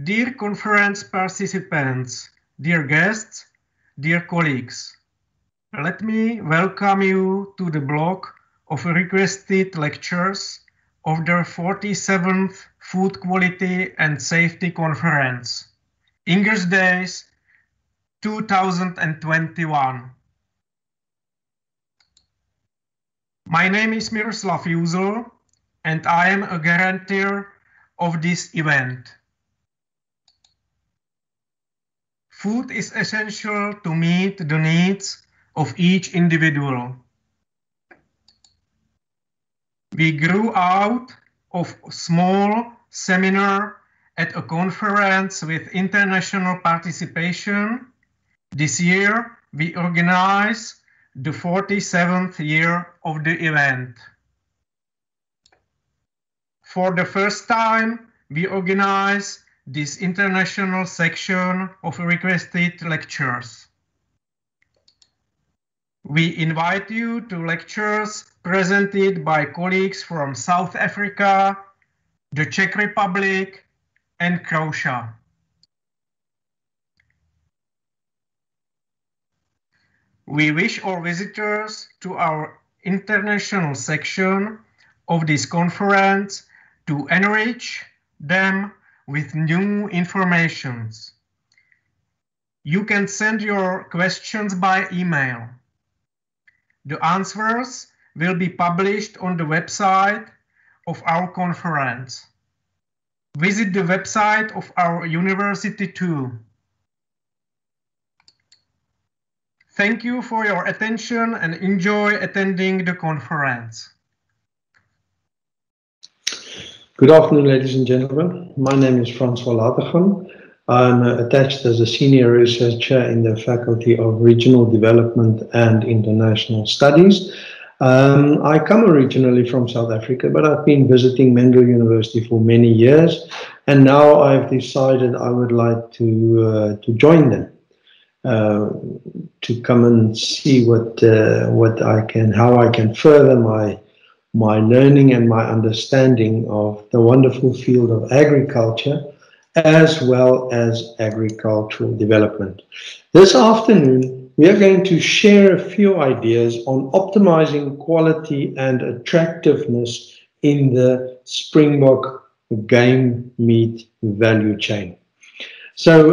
Dear conference participants, dear guests, dear colleagues, let me welcome you to the block of requested lectures of the 47th Food Quality and Safety Conference, Ingr's Days 2021. My name is Miroslav Juzl, and I am a guarantor of this event. Food is essential to meet the needs of each individual. We grew out of a small seminar at a conference with international participation. This year, we organize the 47th year of the event. For the first time, we organize this international section of requested lectures. We invite you to lectures presented by colleagues from South Africa, the Czech Republic, and Croatia. We wish all visitors to our international section of this conference to enrich them with new information. You can send your questions by email. The answers will be published on the website of our conference. Visit the website of our university too. Thank you for your attention and enjoy attending the conference. Good afternoon, ladies and gentlemen. My name is Francois Lategan. I'm attached as a senior researcher in the Faculty of Regional Development and International Studies. I come originally from South Africa, but I've been visiting Mendel University for many years, and now I've decided I would like to join them. To come and see how I can further my learning and my understanding of the wonderful field of agriculture, as well as agricultural development. This afternoon, we are going to share a few ideas on optimizing quality and attractiveness in the Sprinkbok game meat value chain. So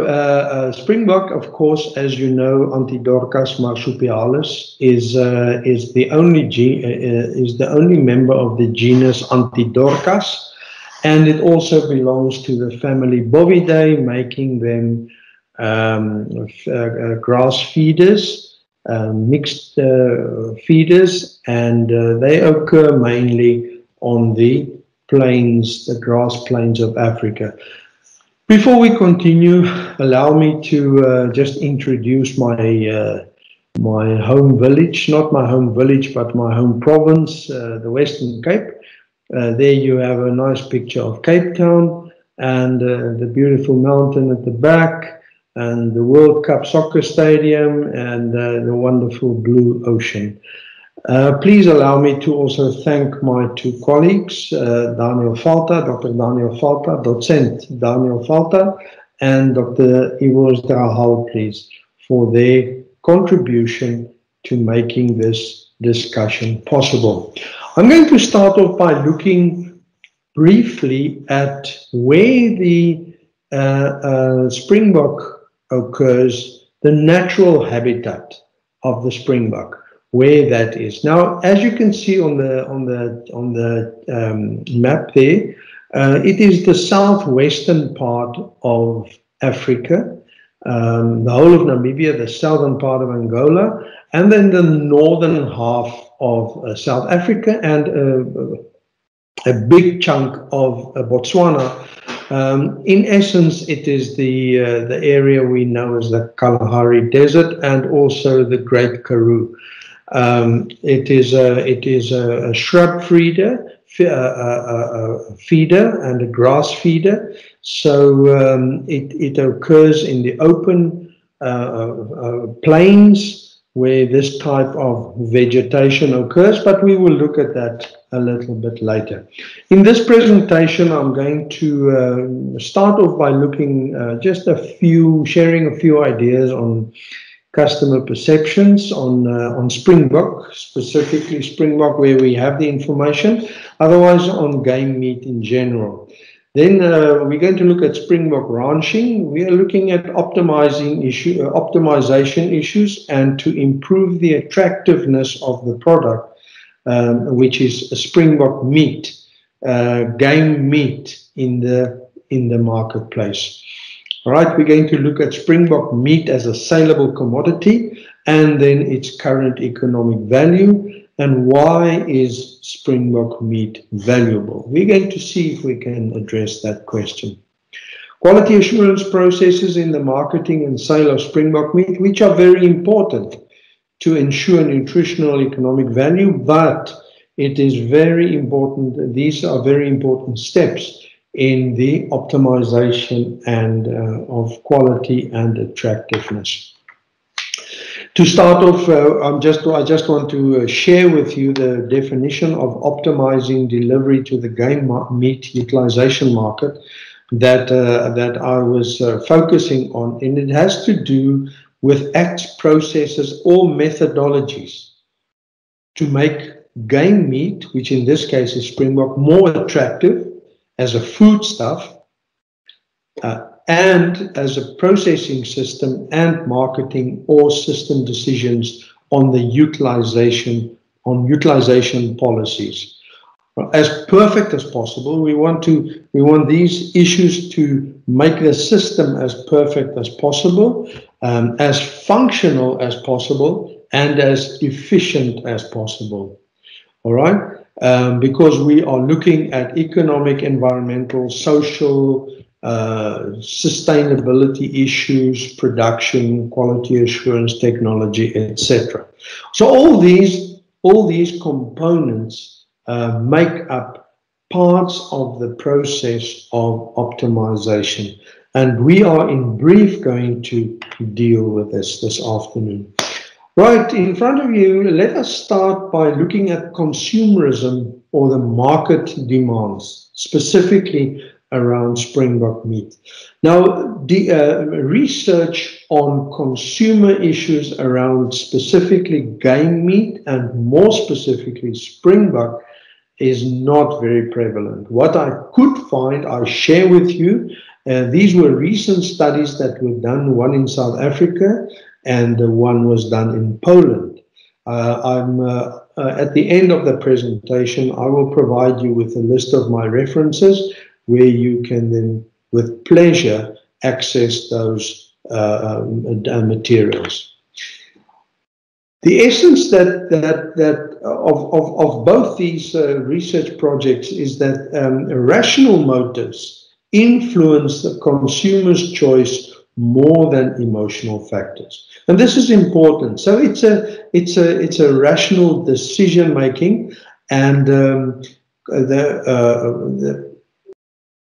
Sprinkbok, of course, as you know, Antidorcas marsupialis is the only member of the genus Antidorcas, and it also belongs to the family Bovidae, making them grass feeders, mixed feeders, and they occur mainly on the plains, the grass plains of Africa. Before we continue, allow me to just introduce my home village, not my home village, but my home province, the Western Cape. There you have a nice picture of Cape Town and the beautiful mountain at the back, and the World Cup soccer stadium, and the wonderful blue ocean. Please allow me to also thank my two colleagues, Daniel Falta, Dr. Daniel Falta, Docent Daniel Falta, and Dr. Ivo Zdrahal, please, for their contribution to making this discussion possible. I'm going to start off by looking briefly at where the Sprinkbok occurs, the natural habitat of the Sprinkbok, where that is. Now, as you can see on the map there, it is the southwestern part of Africa, the whole of Namibia, the southern part of Angola, and then the northern half of South Africa, and a big chunk of Botswana. In essence, it is the area we know as the Kalahari Desert, and also the Great Karoo. It is a shrub feeder, and a grass feeder. So it occurs in the open plains where this type of vegetation occurs, but we will look at that a little bit later. In this presentation, I'm going to start off by looking sharing a few ideas on customer perceptions on Sprinkbok, specifically Sprinkbok where we have the information, otherwise on game meat in general. Then we're going to look at Sprinkbok ranching. We are looking at optimization issues and to improve the attractiveness of the product, which is Sprinkbok meat, game meat in the marketplace. All right, we're going to look at Sprinkbok meat as a saleable commodity and then its current economic value. And why is Sprinkbok meat valuable? We're going to see if we can address that question. Quality assurance processes in the marketing and sale of Sprinkbok meat, which are very important to ensure nutritional economic value, but it is very important, these are very important steps in the optimization and of quality and attractiveness. To start off, I just want to share with you the definition of optimizing delivery to the game meat utilization market that I was focusing on, and it has to do with acts, processes, or methodologies to make game meat, which in this case is Sprinkbok, more attractive as a foodstuff and as a processing system and marketing or system decisions on the utilization policies. As perfect as possible, we want these issues to make the system as perfect as possible, as functional as possible, and as efficient as possible. All right, because we are looking at economic, environmental, social, sustainability issues, production, quality assurance, technology, etc. So all these components make up parts of the process of optimization, and we are in brief going to deal with this afternoon. Right in front of you, let us start by looking at consumerism or the market demands, specifically around Sprinkbok meat. Now, the research on consumer issues around specifically game meat and more specifically Sprinkbok is not very prevalent. What I could find, I share with you. These were recent studies that were done, one in South Africa and one was done in Poland. At the end of the presentation, I will provide you with a list of my references where you can then, with pleasure, access those materials. The essence of both these research projects is that rational motives influence the consumer's choice more than emotional factors, and this is important. So it's a rational decision making, and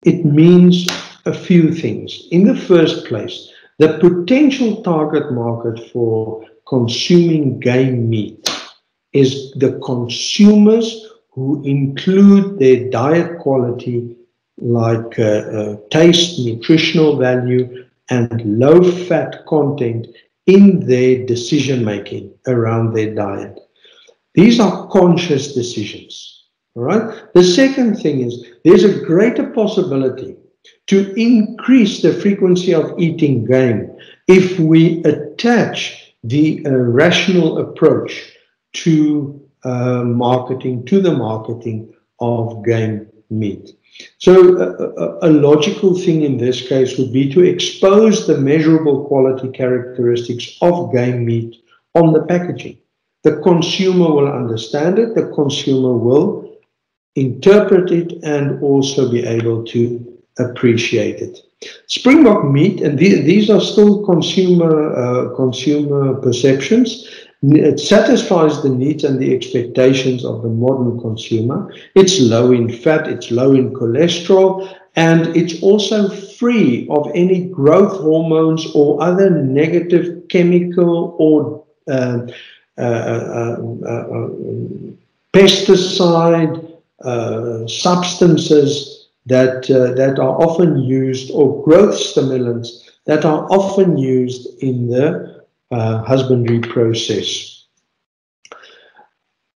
it means a few things. In the first place, the potential target market for consuming game meat is the consumers who include their diet quality like taste, nutritional value, and low fat content in their decision making around their diet. These are conscious decisions. All right. The second thing is there's a greater possibility to increase the frequency of eating game if we attach the rational approach to the marketing of game meat. So a logical thing in this case would be to expose the measurable quality characteristics of game meat on the packaging. The consumer will understand it, the consumer will interpret it, and also be able to appreciate it. Sprinkbok meat, and these are still consumer perceptions. It satisfies the needs and the expectations of the modern consumer. It's low in fat, it's low in cholesterol, and it's also free of any growth hormones or other negative chemical or pesticide substances that are often used, or growth stimulants that are often used in the husbandry process.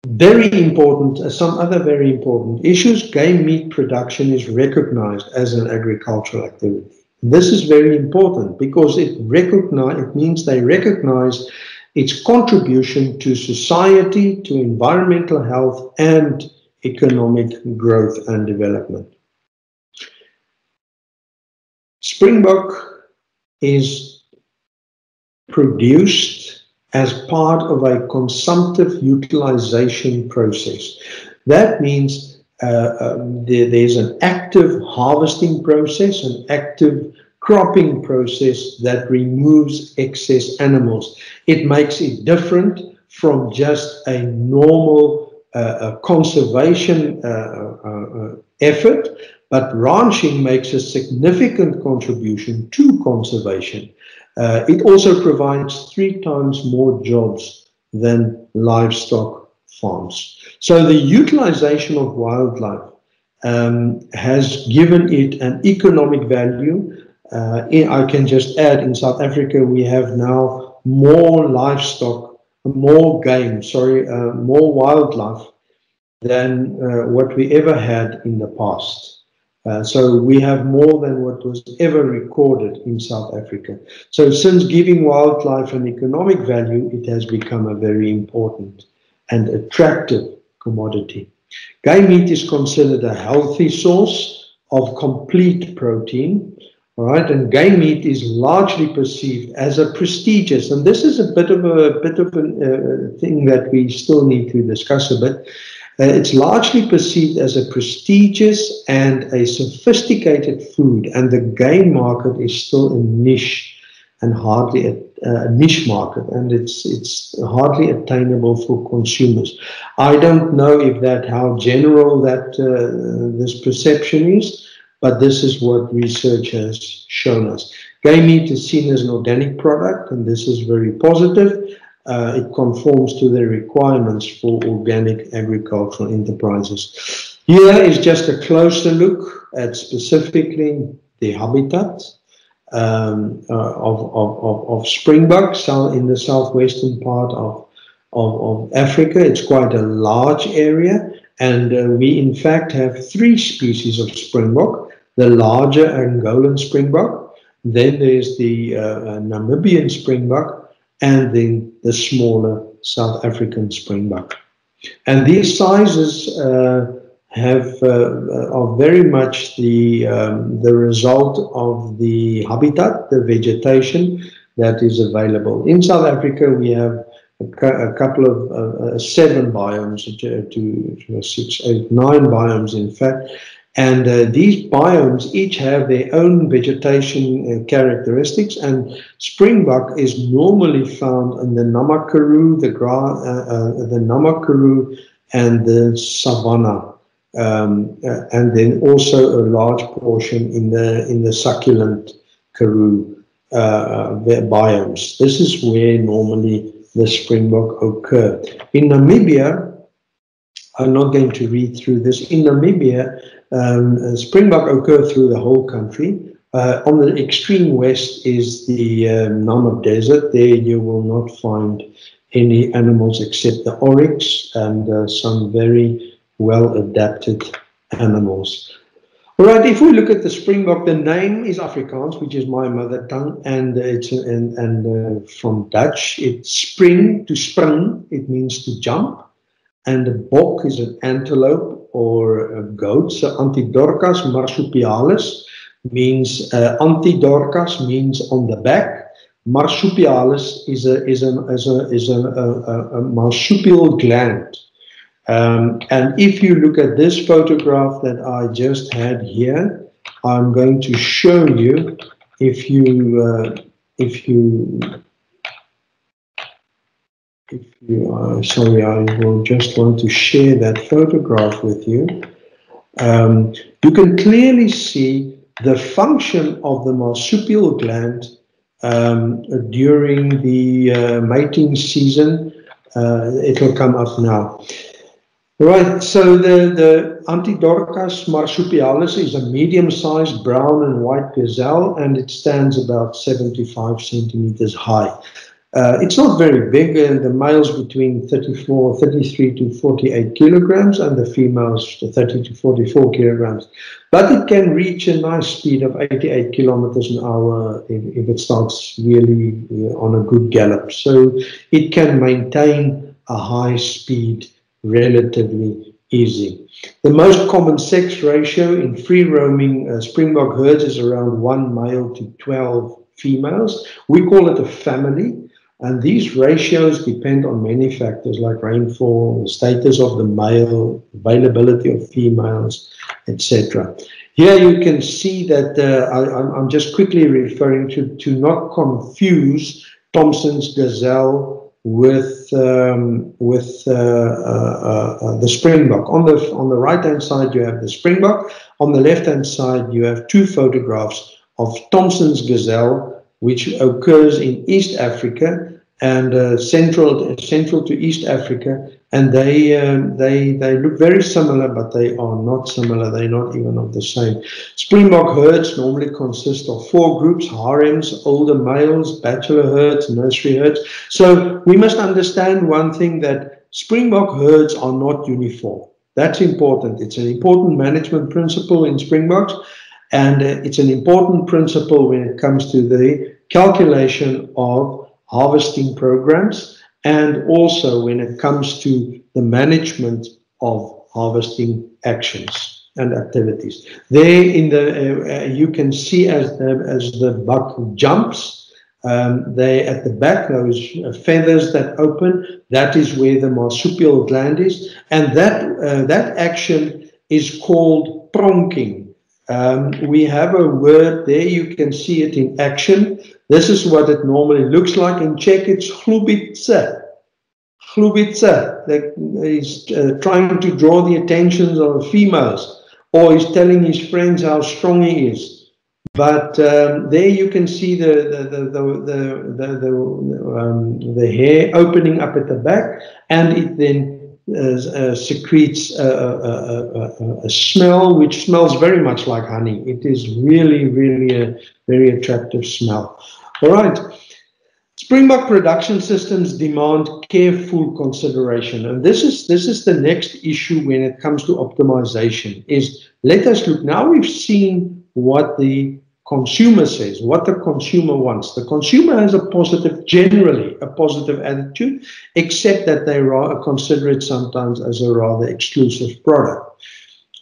Very important, some other very important issues, game meat production is recognized as an agricultural activity. This is very important because it means they recognize its contribution to society, to environmental health, and economic growth and development. Springbok is produced as part of a consumptive utilization process. That means there's an active harvesting process, an active cropping process that removes excess animals. It makes it different from just a normal conservation effort, but ranching makes a significant contribution to conservation. It also provides 3 times more jobs than livestock farms. So the utilization of wildlife has given it an economic value. I can just add, in South Africa, we have now more livestock, more wildlife than what we ever had in the past. So we have more than what was ever recorded in South Africa. So since giving wildlife an economic value, it has become a very important and attractive commodity. Game meat is considered a healthy source of complete protein. All right, and game meat is largely perceived as a prestigious, and this is a bit of a thing that we still need to discuss a bit. It's largely perceived as a prestigious and a sophisticated food, and the game market is still a niche and hardly a niche market, and it's hardly attainable for consumers. I don't know if how general that this perception is, but this is what research has shown us. Game meat is seen as an organic product, and this is very positive. It conforms to the requirements for organic agricultural enterprises. Here is just a closer look at specifically the habitat of springbok in the southwestern part of Africa. It's quite a large area, and we in fact have 3 species of springbok: the larger Angolan springbok, then there's the Namibian springbok, and then the smaller South African springbok. And these sizes are very much the result of the habitat, the vegetation that is available. In South Africa, we have a couple of 7 biomes, 6, 8, 9 biomes in fact. And these biomes each have their own vegetation characteristics, and springbok is normally found in the Namakuru, the Namakuru and the savanna, and then also a large portion in the succulent Karoo biomes. This is where normally the springbok occur. In Namibia, I'm not going to read through this. In Namibia, springbok occur through the whole country. On the extreme west is the Namib Desert. There you will not find any animals except the oryx and some very well adapted animals. All right, if we look at the springbok, the name is Afrikaans, which is my mother tongue, and it's from Dutch. It's spring, to spring, it means to jump, and the bok is an antelope or a goat. So Antidorcas marsupialis means Antidorcas means on the back. Marsupialis is a marsupial gland. And if you look at this photograph that I just had here, I'm going to show you. Sorry, I will just want to share that photograph with you. You can clearly see the function of the marsupial gland during the mating season. It will come up now. Right, so the Antidorcas marsupialis is a medium-sized brown and white gazelle, and it stands about 75 centimeters high. It's not very big, the males between 33 to 48 kilograms, and the females 30 to 44 kilograms. But it can reach a nice speed of 88 kilometers an hour if it starts really on a good gallop. So it can maintain a high speed relatively easy. The most common sex ratio in free-roaming Springbok herds is around 1 male to 12 females. We call it a family. And these ratios depend on many factors like rainfall, the status of the male, availability of females, etc. Here you can see that I'm just quickly referring to not confuse Thomson's gazelle with the Springbok. On the right-hand side you have the Springbok. On the left-hand side you have two photographs of Thomson's gazelle, which occurs in East Africa and central to East Africa, and they look very similar, but they are not similar. They're not even of the same. Springbok herds normally consist of 4 groups: harems, older males, bachelor herds, nursery herds. So we must understand one thing, that Springbok herds are not uniform. That's important. It's an important management principle in Springboks. And it's an important principle when it comes to the calculation of harvesting programs, and also when it comes to the management of harvesting actions and activities. There in the you can see as the buck jumps, they at the back, those feathers that open, that is where the marsupial gland is, and that action is called pronking. We have a word there, you can see it in action. This is what it normally looks like. In Czech, it's Žlabur. Žlabur, that he's trying to draw the attention of females, or he's telling his friends how strong he is. But there you can see the hair opening up at the back, and it then secretes a smell which smells very much like honey. It is really a very attractive smell. All right. Springbok production systems demand careful consideration, and this is the next issue when it comes to optimization. Is let us look now. We've seen what the consumer says, what the consumer wants. The consumer has generally a positive attitude, except that they consider it sometimes as a rather exclusive product.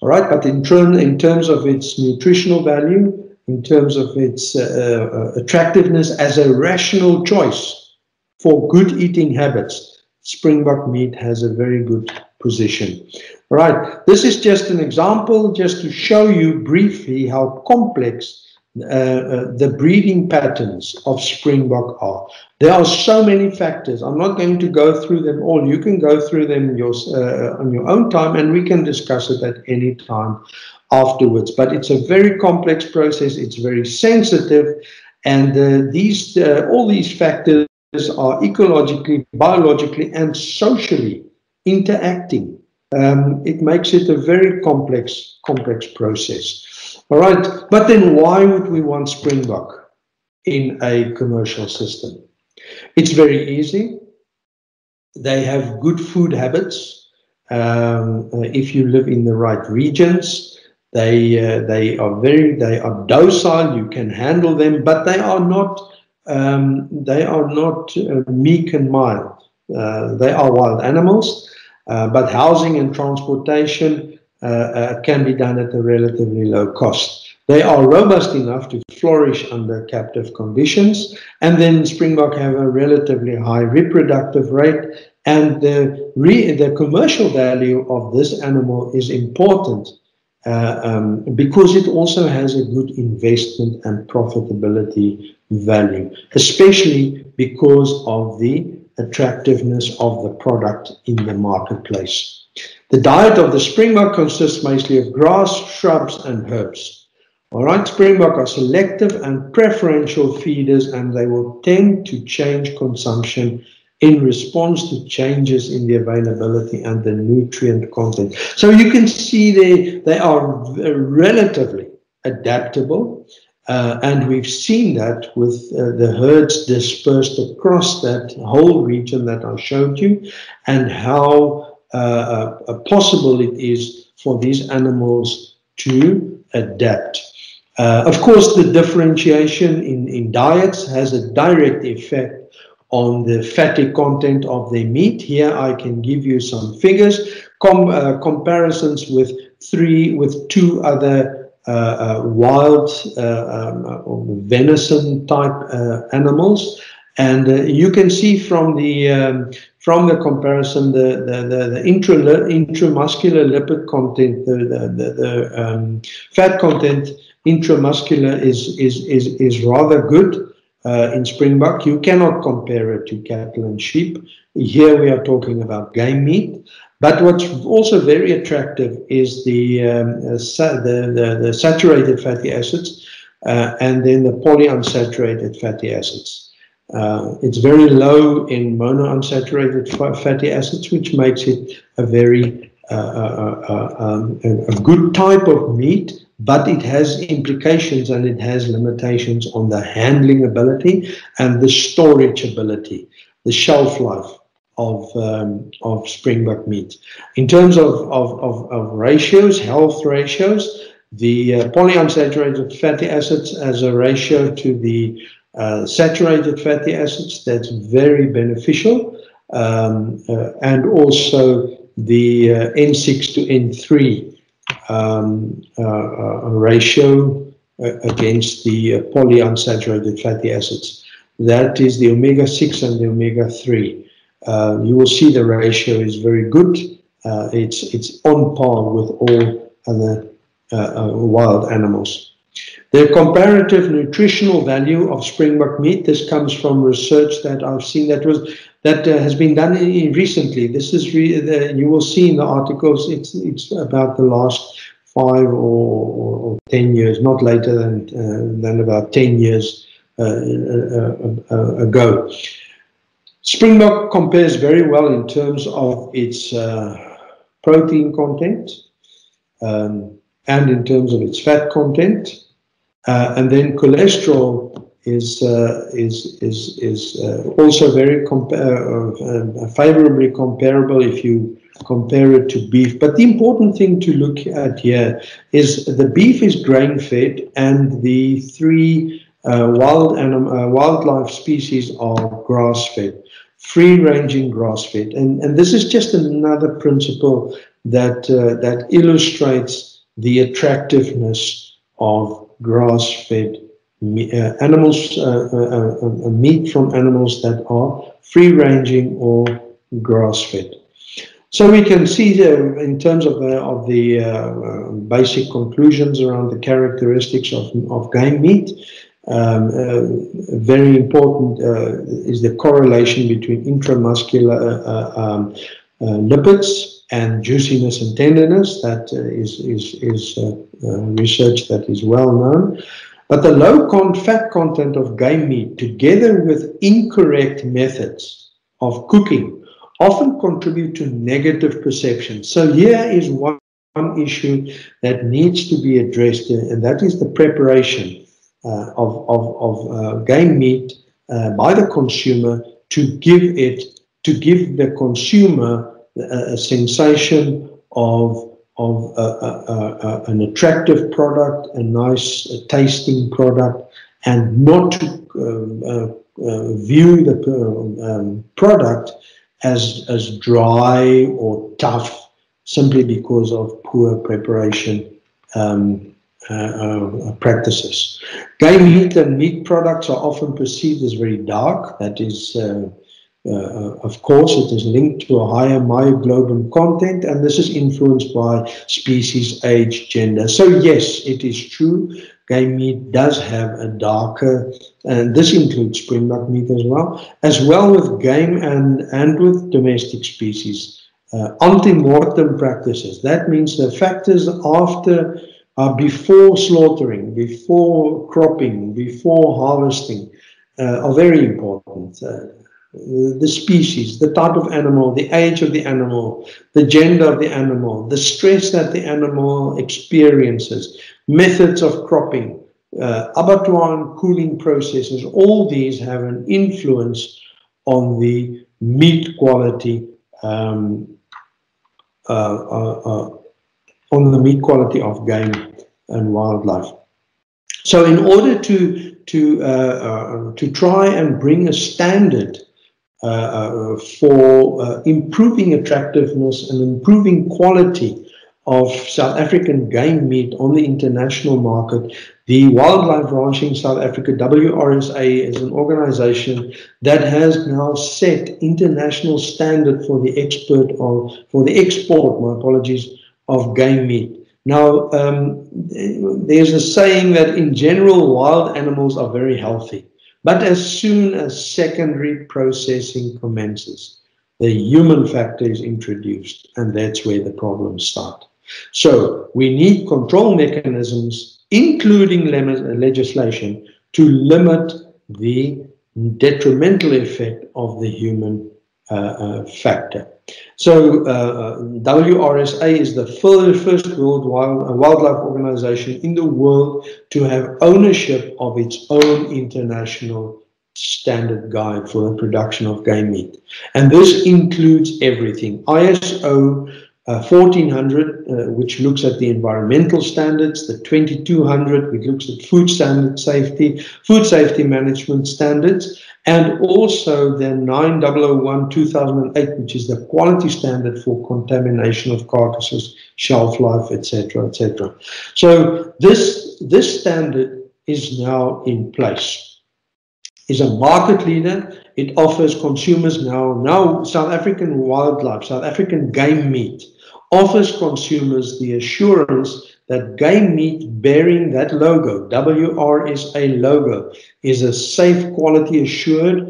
All right, but in terms of its nutritional value, in terms of its attractiveness as a rational choice for good eating habits, Springbok meat has a very good position. All right, this is just an example, just to show you briefly how complex the breeding patterns of Springbok are. There are so many factors. I'm not going to go through them all. You can go through them on your own time, and we can discuss it at any time afterwards. But it's a very complex process. It's very sensitive, and all these factors are ecologically, biologically, and socially interacting. It makes it a very complex process. All right, but then why would we want Springbok in a commercial system? It's very easy. They have good food habits. If you live in the right regions, they are docile. You can handle them, but they are not meek and mild. They are wild animals, but housing and transportation can be done at a relatively low cost. They are robust enough to flourish under captive conditions, and then Springbok have a relatively high reproductive rate, and the commercial value of this animal is important because it also has a good investment and profitability value, especially because of the attractiveness of the product in the marketplace. The diet of the Springbok consists mostly of grass, shrubs, and herbs. All right, Springbok are selective and preferential feeders, and they will tend to change consumption in response to changes in the availability and the nutrient content. So you can see they are relatively adaptable, and we've seen that with the herds dispersed across that whole region that I showed you, and how possible it is for these animals to adapt. Of course, the differentiation in diets has a direct effect on the fatty content of their meat. Here I can give you some figures, comparisons with two other wild venison type animals, and you can see from the comparison the intramuscular lipid content, the fat content intramuscular is rather good. In Springbok, you cannot compare it to cattle and sheep. Here we are talking about game meat. But what's also very attractive is the saturated fatty acids and then the polyunsaturated fatty acids. It's very low in monounsaturated fatty acids, which makes it a very a good type of meat. But it has implications and it has limitations on the handling ability and the storage ability, the shelf life of Springbok meat. In terms of ratios, health ratios, the polyunsaturated fatty acids as a ratio to the saturated fatty acids, that's very beneficial, and also the N6 to N3 ratio against the polyunsaturated fatty acids. That is the omega-6 and the omega-3. You will see the ratio is very good. It's on par with all other wild animals. The comparative nutritional value of Springbok meat, this comes from research that I've seen that has been done recently. This is you will see in the articles. It's about the last 5 or 10 years, not later than about 10 years ago. Springbok compares very well in terms of its protein content and in terms of its fat content, and then cholesterol is also very favorably comparable if you compare it to beef. But the important thing to look at here is the beef is grain-fed, and the 3 wildlife species are grass-fed, free-ranging grass-fed, and this is just another principle that illustrates the attractiveness of grass-fed animals, meat from animals that are free-ranging or grass-fed. So we can see there, in terms of the basic conclusions around the characteristics of game meat, very important is the correlation between intramuscular lipids and juiciness and tenderness. That is research that is well known. But the low fat content of game meat, together with incorrect methods of cooking, often contribute to negative perception. So here is one issue that needs to be addressed, and that is the preparation of game meat by the consumer to give the consumer a sensation of an attractive product, a nice tasting product, and not to view the product as dry or tough simply because of poor preparation practices. Game meat and meat products are often perceived as very dark. That is, of course, it is linked to a higher myoglobin content, and this is influenced by species, age, gender. So yes, it is true, game meat does have a darker, and this includes Springbok meat as well with game and with domestic species. Ante-mortem practices, that means the factors after before slaughtering, before cropping, before harvesting are very important. The species, the type of animal, the age of the animal, the gender of the animal, the stress that the animal experiences, methods of cropping, abattoir and cooling processes, all these have an influence on the meat quality, on the meat quality of game and wildlife. So in order to try and bring a standard for improving attractiveness and improving quality of South African game meat on the international market, the Wildlife Ranching South Africa, WRSA, is an organization that has now set international standard for the export, of game meat. Now, there's a saying that in general, wild animals are very healthy. But as soon as secondary processing commences, the human factor is introduced, and that's where the problems start. So we need control mechanisms, including legislation, to limit the detrimental effect of the human factor. So WRSA is the first world wildlife organization in the world to have ownership of its own international standard guide for the production of game meat. And this includes everything. ISO 1400, which looks at the environmental standards, the 2200, which looks at food safety management standards, and also the 9001-2008, which is the quality standard for contamination of carcasses, shelf life, etc., etc. So this standard is now in place. Is a market leader. It offers consumers now South African wildlife, South African game meat, offers consumers the assurance that game meat bearing that logo, WRSA logo, is a safe, quality assured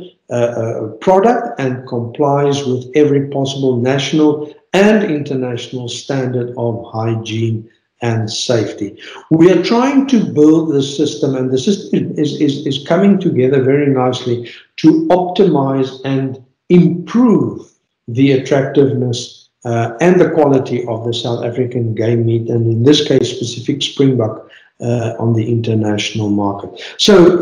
product and complies with every possible national and international standard of hygiene and safety. We are trying to build the system, and the system is coming together very nicely to optimize and improve the attractiveness and the quality of the South African game meat, and in this case, specific Sprinkbok on the international market. So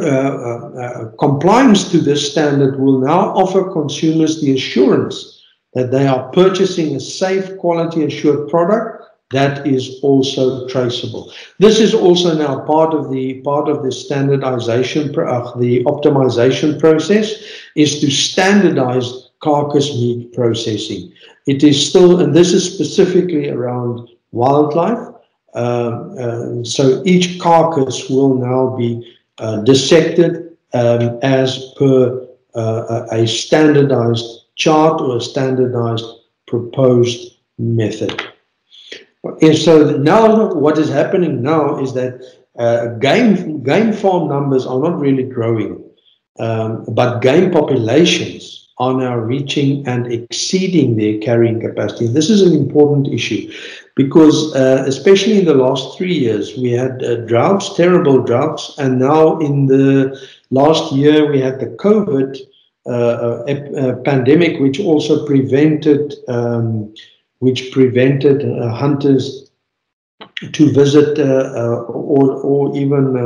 compliance to this standard will now offer consumers the assurance that they are purchasing a safe, quality assured product that is also traceable. This is also now part of the standardization, the optimization process, is to standardize carcass meat processing. It is still, and this is specifically around wildlife. So each carcass will now be dissected as per a standardized chart or a standardized proposed method. And so now what is happening now is that game farm numbers are not really growing, but game populations are now reaching and exceeding their carrying capacity. This is an important issue because especially in the last 3 years, we had droughts, terrible droughts, and now in the last year we had the COVID pandemic, which also prevented hunters to visit or even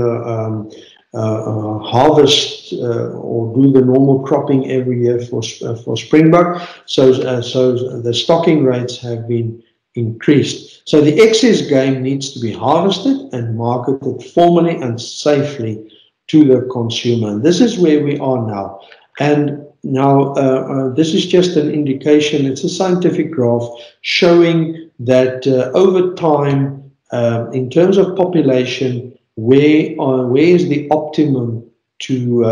harvest or do the normal cropping every year for Sprinkbok. So the stocking rates have been increased. So the excess game needs to be harvested and marketed formally and safely to the consumer. And this is where we are now. And now this is just an indication. It's a scientific graph showing that over time, in terms of population, where is the optimum to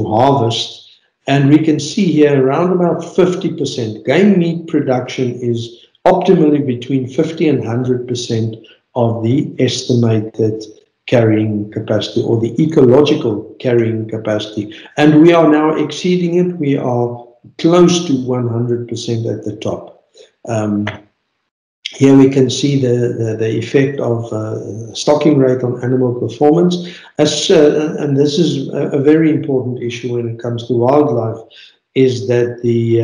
harvest? And we can see here around about 50%. Game meat production is optimally between 50 and 100% of the estimated carrying capacity or the ecological carrying capacity. And we are now exceeding it. We are close to 100% at the top. Here we can see the effect of stocking rate on animal performance, and this is a very important issue when it comes to wildlife, is that the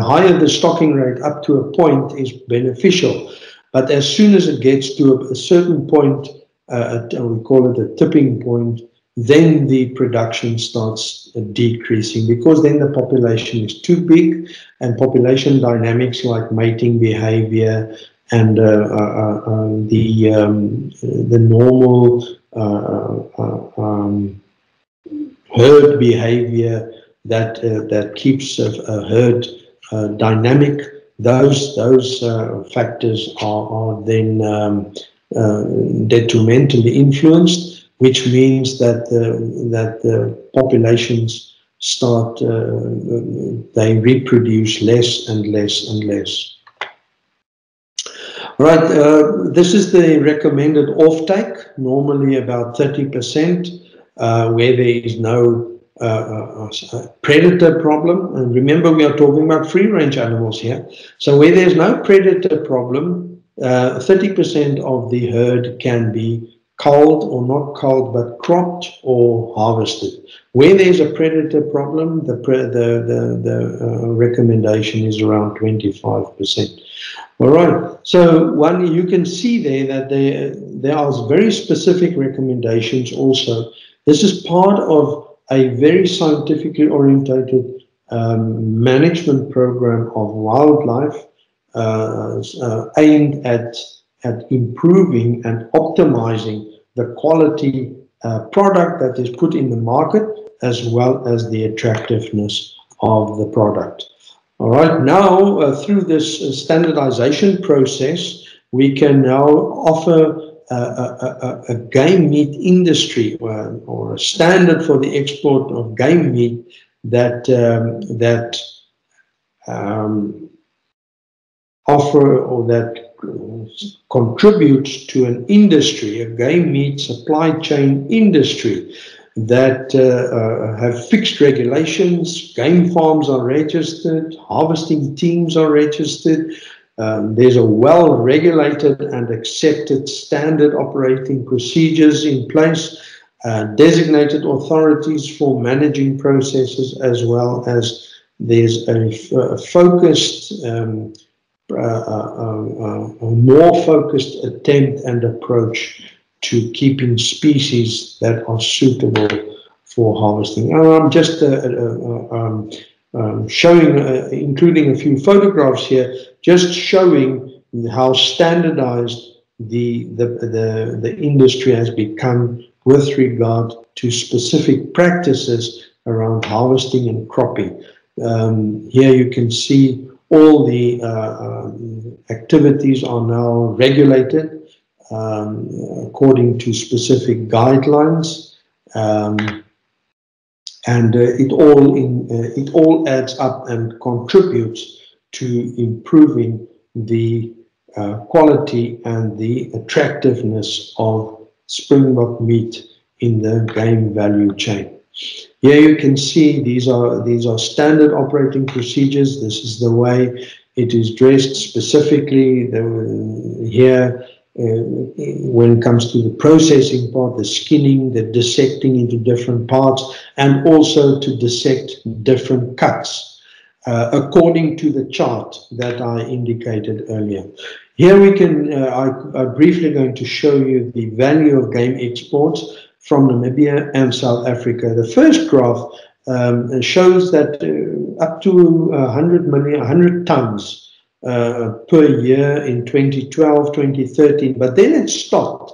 higher the stocking rate up to a point is beneficial, but as soon as it gets to a certain point, we call it a tipping point, then the production starts decreasing, because then the population is too big, and population dynamics like mating behavior and the normal herd behavior that keeps a herd dynamic, those factors are then detrimentally influenced, which means that the populations start, they reproduce less and less and less. Right, this is the recommended offtake, normally about 30%, where there is no predator problem. And remember, we are talking about free-range animals here. So where there's no predator problem, 30% of the herd can be culled, or not culled, but cropped or harvested. Where there's a predator problem, the recommendation is around 25%. All right, so you can see there that there are very specific recommendations also. This is part of a very scientifically orientated management program of wildlife aimed at improving and optimizing the quality product that is put in the market, as well as the attractiveness of the product. All right, now through this standardization process, we can now offer a game meat industry, or a standard for the export of game meat that offer, or that contributes to an industry, a game meat supply chain industry that have fixed regulations. Game farms are registered, harvesting teams are registered. There's a well-regulated and accepted standard operating procedures in place, designated authorities for managing processes, as well as there's a focused a more focused attempt and approach to keeping species that are suitable for harvesting. And I'm just showing, including a few photographs here, just showing how standardized the industry has become with regard to specific practices around harvesting and cropping. Here you can see all the activities are now regulated according to specific guidelines, and it all adds up and contributes to improving the quality and the attractiveness of Springbok meat in the game value chain. Here you can see these are standard operating procedures. This is the way it is dressed specifically. Here, when it comes to the processing part, the skinning, the dissecting into different parts, and also to dissect different cuts according to the chart that I indicated earlier. Here we can, I'm briefly going to show you the value of game exports from Namibia and South Africa. The first graph shows that up to 100 tons per year in 2012, 2013, but then it stopped.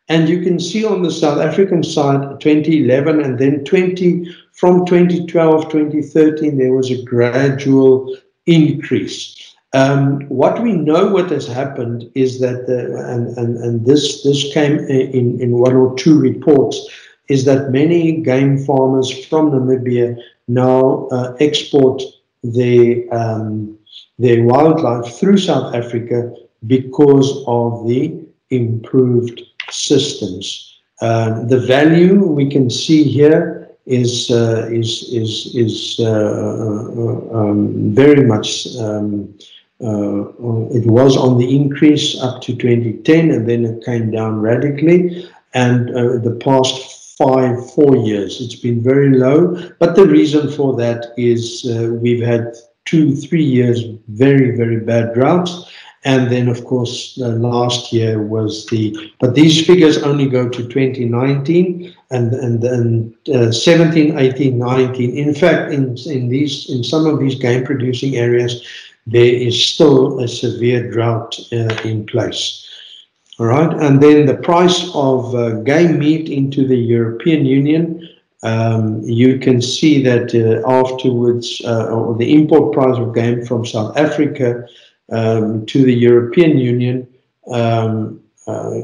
And you can see on the South African side, 2011, and then from 2012, 2013, there was a gradual increase. What we know what has happened is that, and this came in one or two reports, is that many game farmers from Namibia now export their wildlife through South Africa because of the improved systems. The value we can see here is very much it was on the increase up to 2010, and then it came down radically. And the past 4 years, it's been very low. But the reason for that is we've had 2-3 years very, very bad droughts. And then, of course, last year was but these figures only go to 2019 and 17, 18, 19. In fact, in some of these game producing areas, there is still a severe drought in place. All right, and then the price of game meat into the European Union, you can see that afterwards, or the import price of game from South Africa to the European Union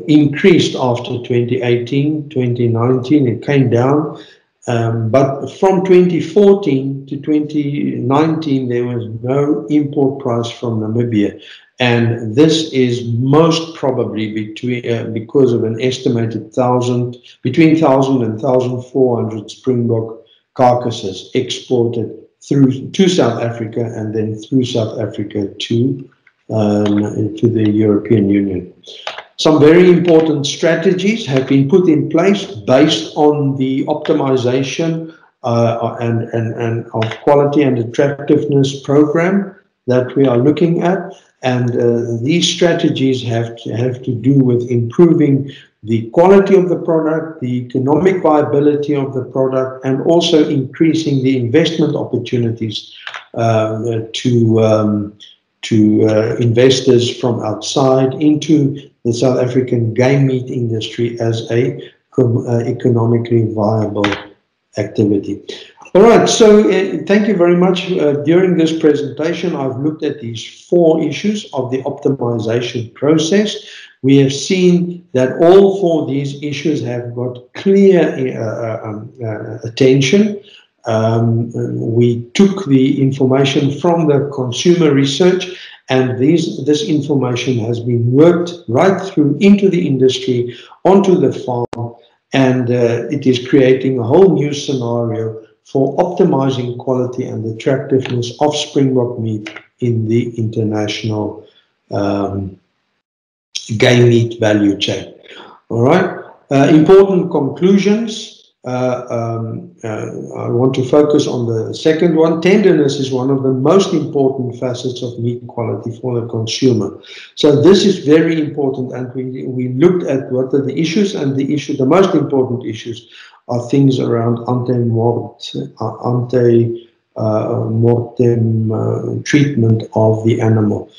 increased after 2018, 2019, it came down. But from 2014 to 2019, there was no import price from Namibia. And this is most probably because of an estimated between 1,000 and 1,400 Sprinkbok carcasses exported to South Africa and then through South Africa to the European Union. Some very important strategies have been put in place based on the optimization and of quality and attractiveness program that we are looking at. And these strategies have to do with improving the quality of the product, the economic viability of the product, and also increasing the investment opportunities to investors from outside into the South African game meat industry as a economically viable activity. All right, so thank you very much. During this presentation, I've looked at these 4 issues of the optimization process. We have seen that all 4 of these issues have got clear attention. We took the information from the consumer research, and this information has been worked right through into the industry, onto the farm, and it is creating a whole new scenario for optimizing quality and attractiveness of Sprinkbok meat in the international game meat value chain. All right, important conclusions. I want to focus on the second one. Tenderness is one of the most important facets of meat quality for the consumer. So this is very important, and we looked at what are the issues, and the most important issues are things around ante-mortem treatment of the animal.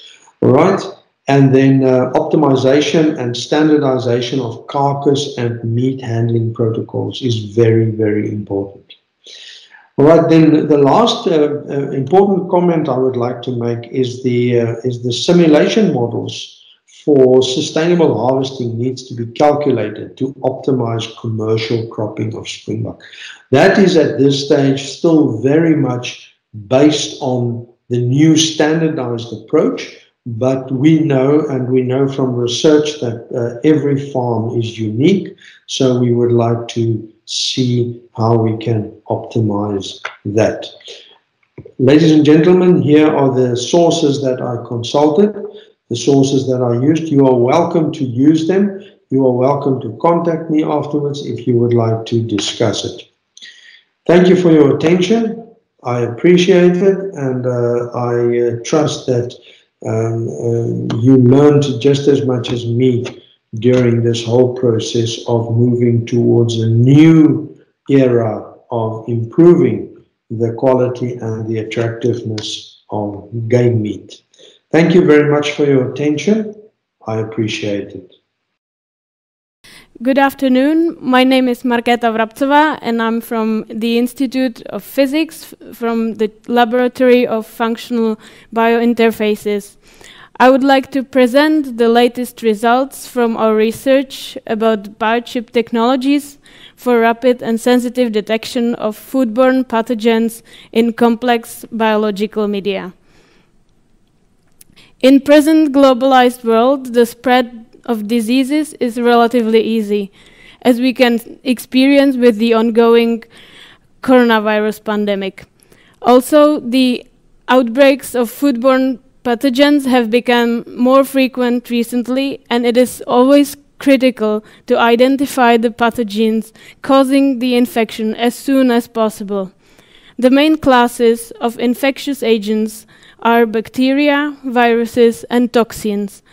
All right. And then optimization and standardization of carcass and meat handling protocols is very, very important. All right, then the last important comment I would like to make is the simulation models for sustainable harvesting needs to be calculated to optimize commercial cropping of Sprinkbok. That is at this stage still very much based on the new standardized approach. But we know from research that every farm is unique, so we would like to see how we can optimize that. Ladies and gentlemen, here are the sources that I consulted, the sources that I used. You are welcome to use them. You are welcome to contact me afterwards if you would like to discuss it. Thank you for your attention. I appreciate it, and I trust that you learned just as much as me during this whole process of moving towards a new era of improving the quality and the attractiveness of game meat. Thank you very much for your attention. I appreciate it. Good afternoon. My name is Markéta Vrabcová, and I'm from the Institute of Physics from the Laboratory of Functional Biointerfaces. I would like to present the latest results from our research about biochip technologies for rapid and sensitive detection of foodborne pathogens in complex biological media. In present globalized world, the spread of diseases is relatively easy, as we can experience with the ongoing coronavirus pandemic. Also, the outbreaks of foodborne pathogens have become more frequent recently, and it is always critical to identify the pathogens causing the infection as soon as possible. The main classes of infectious agents are bacteria, viruses, and toxins,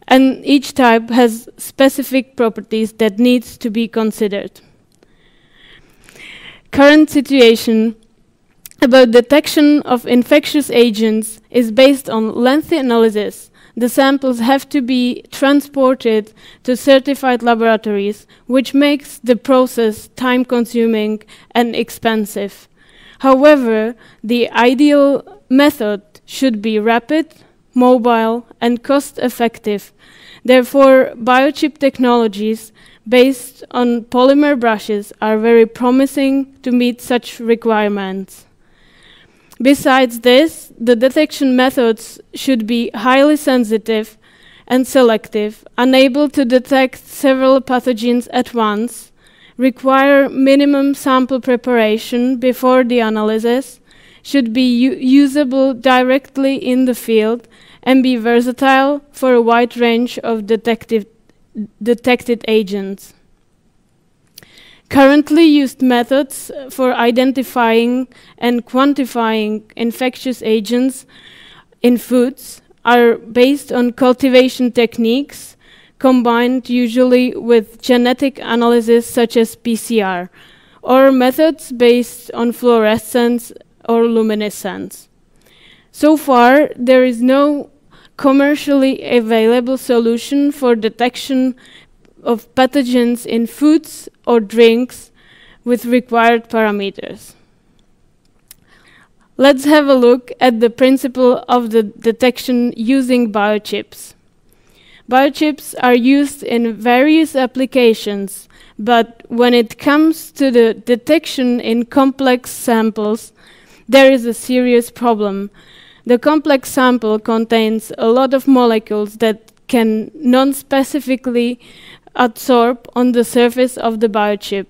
and each type has specific properties that needs to be considered. Current situation about detection of infectious agents is based on lengthy analysis. The samples have to be transported to certified laboratories, which makes the process time-consuming and expensive. However, the ideal method should be rapid, mobile, and cost-effective. Therefore, biochip technologies based on polymer brushes are very promising to meet such requirements. Besides this, the detection methods should be highly sensitive and selective, unable to detect several pathogens at once, require minimum sample preparation before the analysis, should be usable directly in the field, and be versatile for a wide range of detected agents. Currently used methods for identifying and quantifying infectious agents in foods are based on cultivation techniques combined usually with genetic analysis such as PCR, or methods based on fluorescence or luminescence. So far, there is no commercially available solution for detection of pathogens in foods or drinks with required parameters. Let's have a look at the principle of the detection using biochips. Biochips are used in various applications, but when it comes to the detection in complex samples, there is a serious problem. The complex sample contains a lot of molecules that can non-specifically adsorb on the surface of the biochip.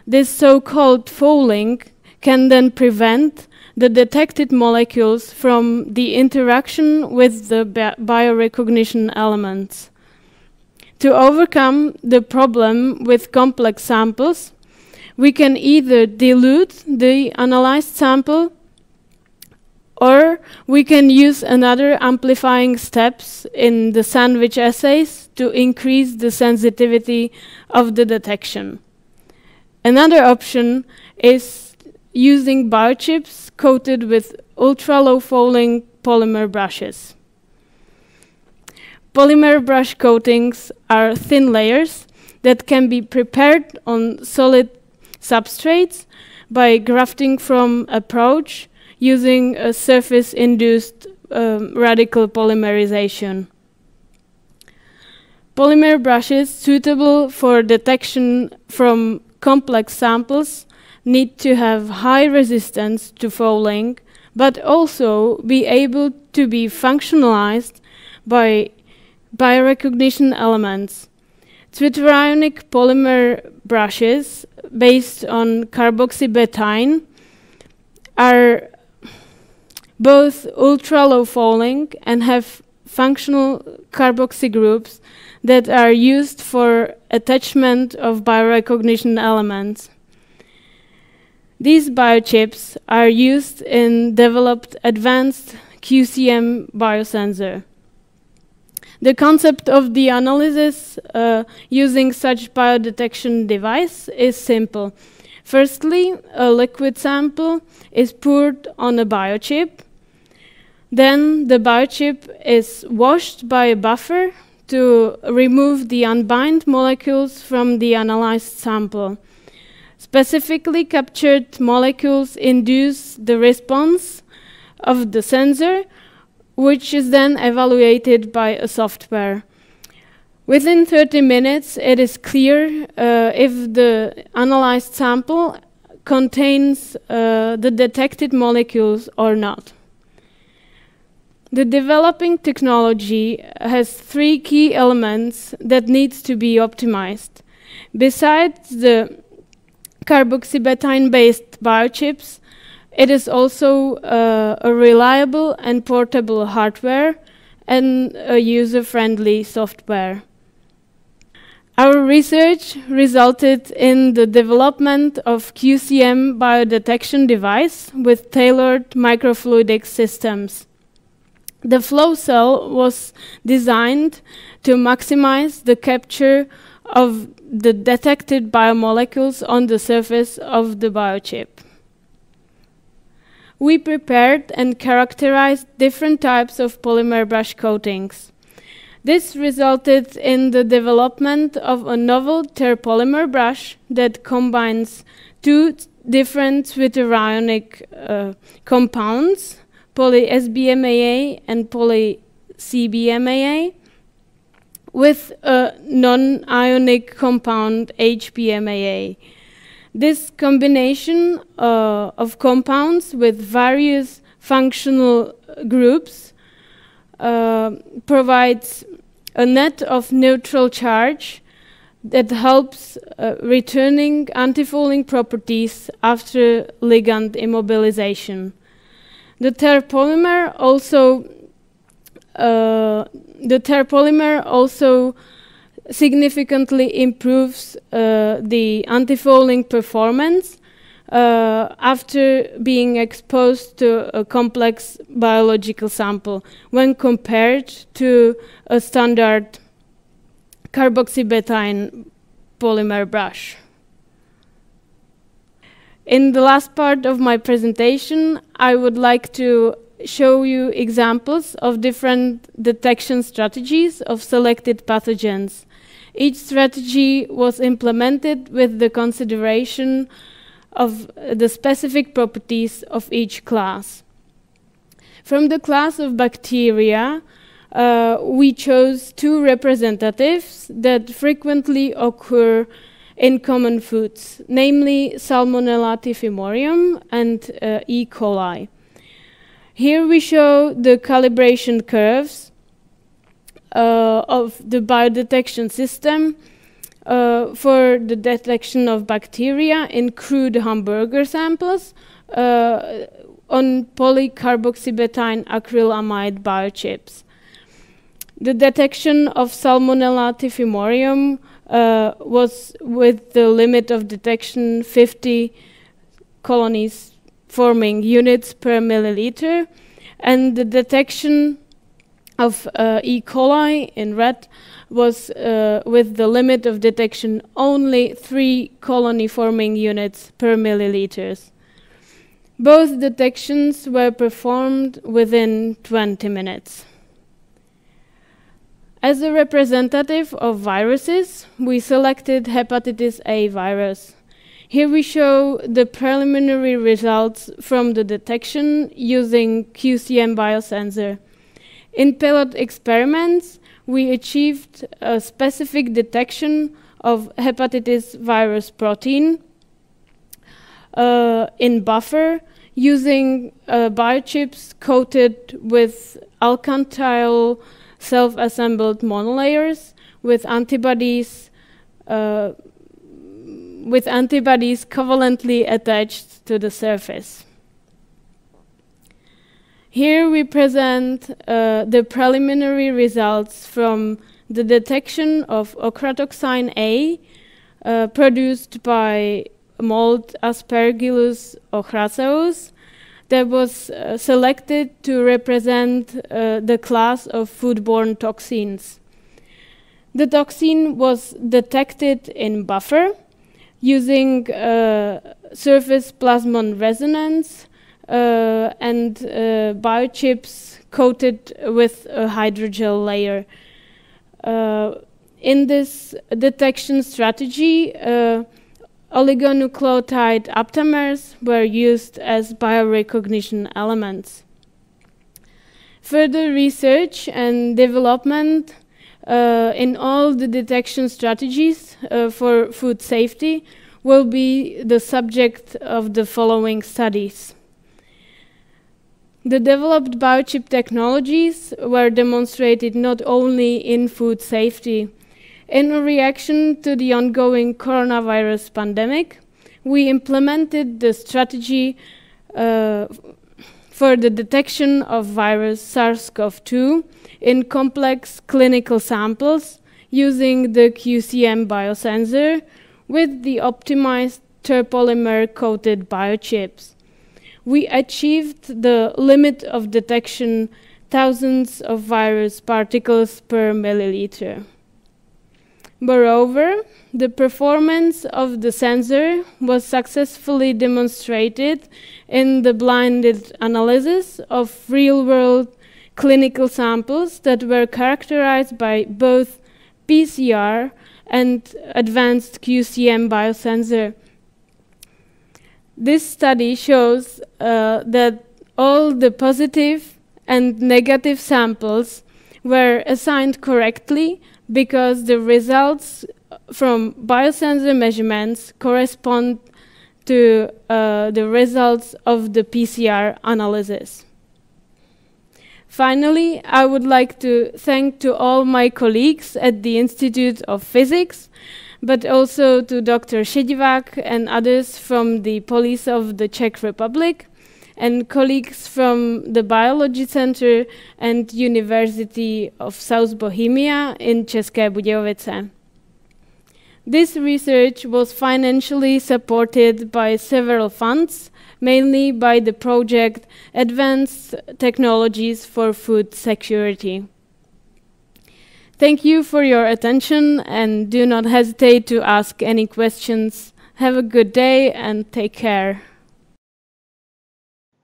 This so-called fouling can then prevent the detected molecules from the interaction with the biorecognition elements. To overcome the problem with complex samples, we can either dilute the analyzed sample, or we can use another amplifying steps in the sandwich assays to increase the sensitivity of the detection. Another option is using biochips coated with ultra-low fouling polymer brushes. Polymer brush coatings are thin layers that can be prepared on solid substrates by grafting from approach using a surface-induced radical polymerization. Polymer brushes suitable for detection from complex samples need to have high resistance to fouling, but also be able to be functionalized by biorecognition elements. Zwitterionic polymer brushes based on carboxybetine are both ultra-low fouling and have functional carboxy groups that are used for attachment of biorecognition elements. These biochips are used in developed advanced QCM biosensor. The concept of the analysis using such biodetection device is simple. Firstly, a liquid sample is poured on a biochip. Then the biochip is washed by a buffer to remove the unbound molecules from the analyzed sample. Specifically captured molecules induce the response of the sensor, which is then evaluated by a software. Within 30 minutes, it is clear if the analyzed sample contains the detected molecules or not. The developing technology has three key elements that needs to be optimized. Besides the carboxybetine-based biochips, It is also a reliable and portable hardware and a user-friendly software. Our research resulted in the development of QCM biodetection device with tailored microfluidic systems. The flow cell was designed to maximize the capture of the detected biomolecules on the surface of the biochip. We prepared and characterized different types of polymer brush coatings. This resulted in the development of a novel terpolymer brush that combines two different zwitterionic compounds, poly-SBMAA and poly-CBMAA, with a non-ionic compound HBMAA. This combination of compounds with various functional groups provides a net of neutral charge that helps returning antifouling properties after ligand immobilization. The terpolymer also significantly improves the antifouling performance after being exposed to a complex biological sample when compared to a standard carboxybetane polymer brush. In the last part of my presentation, I would like to show you examples of different detection strategies of selected pathogens. Each strategy was implemented with the consideration of the specific properties of each class. From the class of bacteria, we chose two representatives that frequently occur in common foods, namely Salmonella typhimurium and E. coli. Here we show the calibration curves of the biodetection system for the detection of bacteria in crude hamburger samples on polycarboxybetane acrylamide biochips. The detection of Salmonella typhimurium was with the limit of detection 50 colonies forming units per milliliter, and the detection of E. coli in red was with the limit of detection only 3 colony forming units per milliliters. Both detections were performed within 20 minutes. As a representative of viruses, we selected hepatitis A virus. Here we show the preliminary results from the detection using QCM biosensor. In pilot experiments, we achieved a specific detection of hepatitis virus protein in buffer using biochips coated with alkantyl self-assembled monolayers with antibodies covalently attached to the surface. Here we present the preliminary results from the detection of ochratoxin A produced by mold Aspergillus ochraceus that was selected to represent the class of foodborne toxins. The toxin was detected in buffer using surface plasmon resonance and biochips coated with a hydrogel layer. In this detection strategy, oligonucleotide aptamers were used as biorecognition elements. Further research and development in all the detection strategies for food safety will be the subject of the following studies. The developed biochip technologies were demonstrated not only in food safety. In a reaction to the ongoing coronavirus pandemic, we implemented the strategy for the detection of virus SARS-CoV-2 in complex clinical samples using the QCM biosensor with the optimized terpolymer-coated biochips. We achieved the limit of detection thousands of virus particles per milliliter. Moreover, the performance of the sensor was successfully demonstrated in the blinded analysis of real-world clinical samples that were characterized by both PCR and advanced QCM biosensor. This study shows that all the positive and negative samples were assigned correctly because the results from biosensor measurements correspond to the results of the PCR analysis. Finally, I would like to thank to all my colleagues at the Institute of Physics, but also to Dr. Šedivák and others from the Police of the Czech Republic, and colleagues from the Biology Center and University of South Bohemia in České Budějovice. This research was financially supported by several funds, mainly by the project Advanced Technologies for Food Security. Thank you for your attention, and do not hesitate to ask any questions. Have a good day and take care.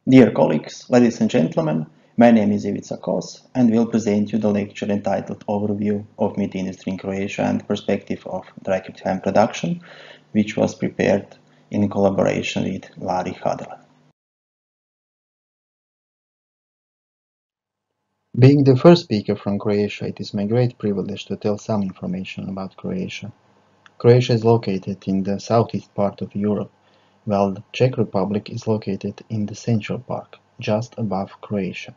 Dear colleagues, ladies and gentlemen, my name is Ivica Kos and will present you the lecture entitled Overview of Meat Industry in Croatia and Perspective of Dry-Cooked Ham Production, which was prepared in collaboration with Lari Hadelan. Being the first speaker from Croatia, it is my great privilege to tell some information about Croatia. Croatia is located in the southeast part of Europe, while the Czech Republic is located in the central part, just above Croatia.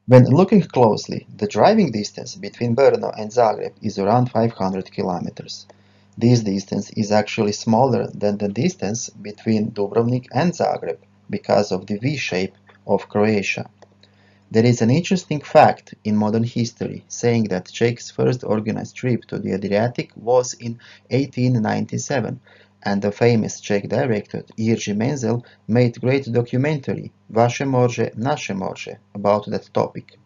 When looking closely, the driving distance between Brno and Zagreb is around 500 kilometers. This distance is actually smaller than the distance between Dubrovnik and Zagreb because of the V shape of Croatia. There is an interesting fact in modern history saying that Czech's first organized trip to the Adriatic was in 1897, and the famous Czech director Jiří Menzel made great documentary Vaše morže, naše morže about that topic.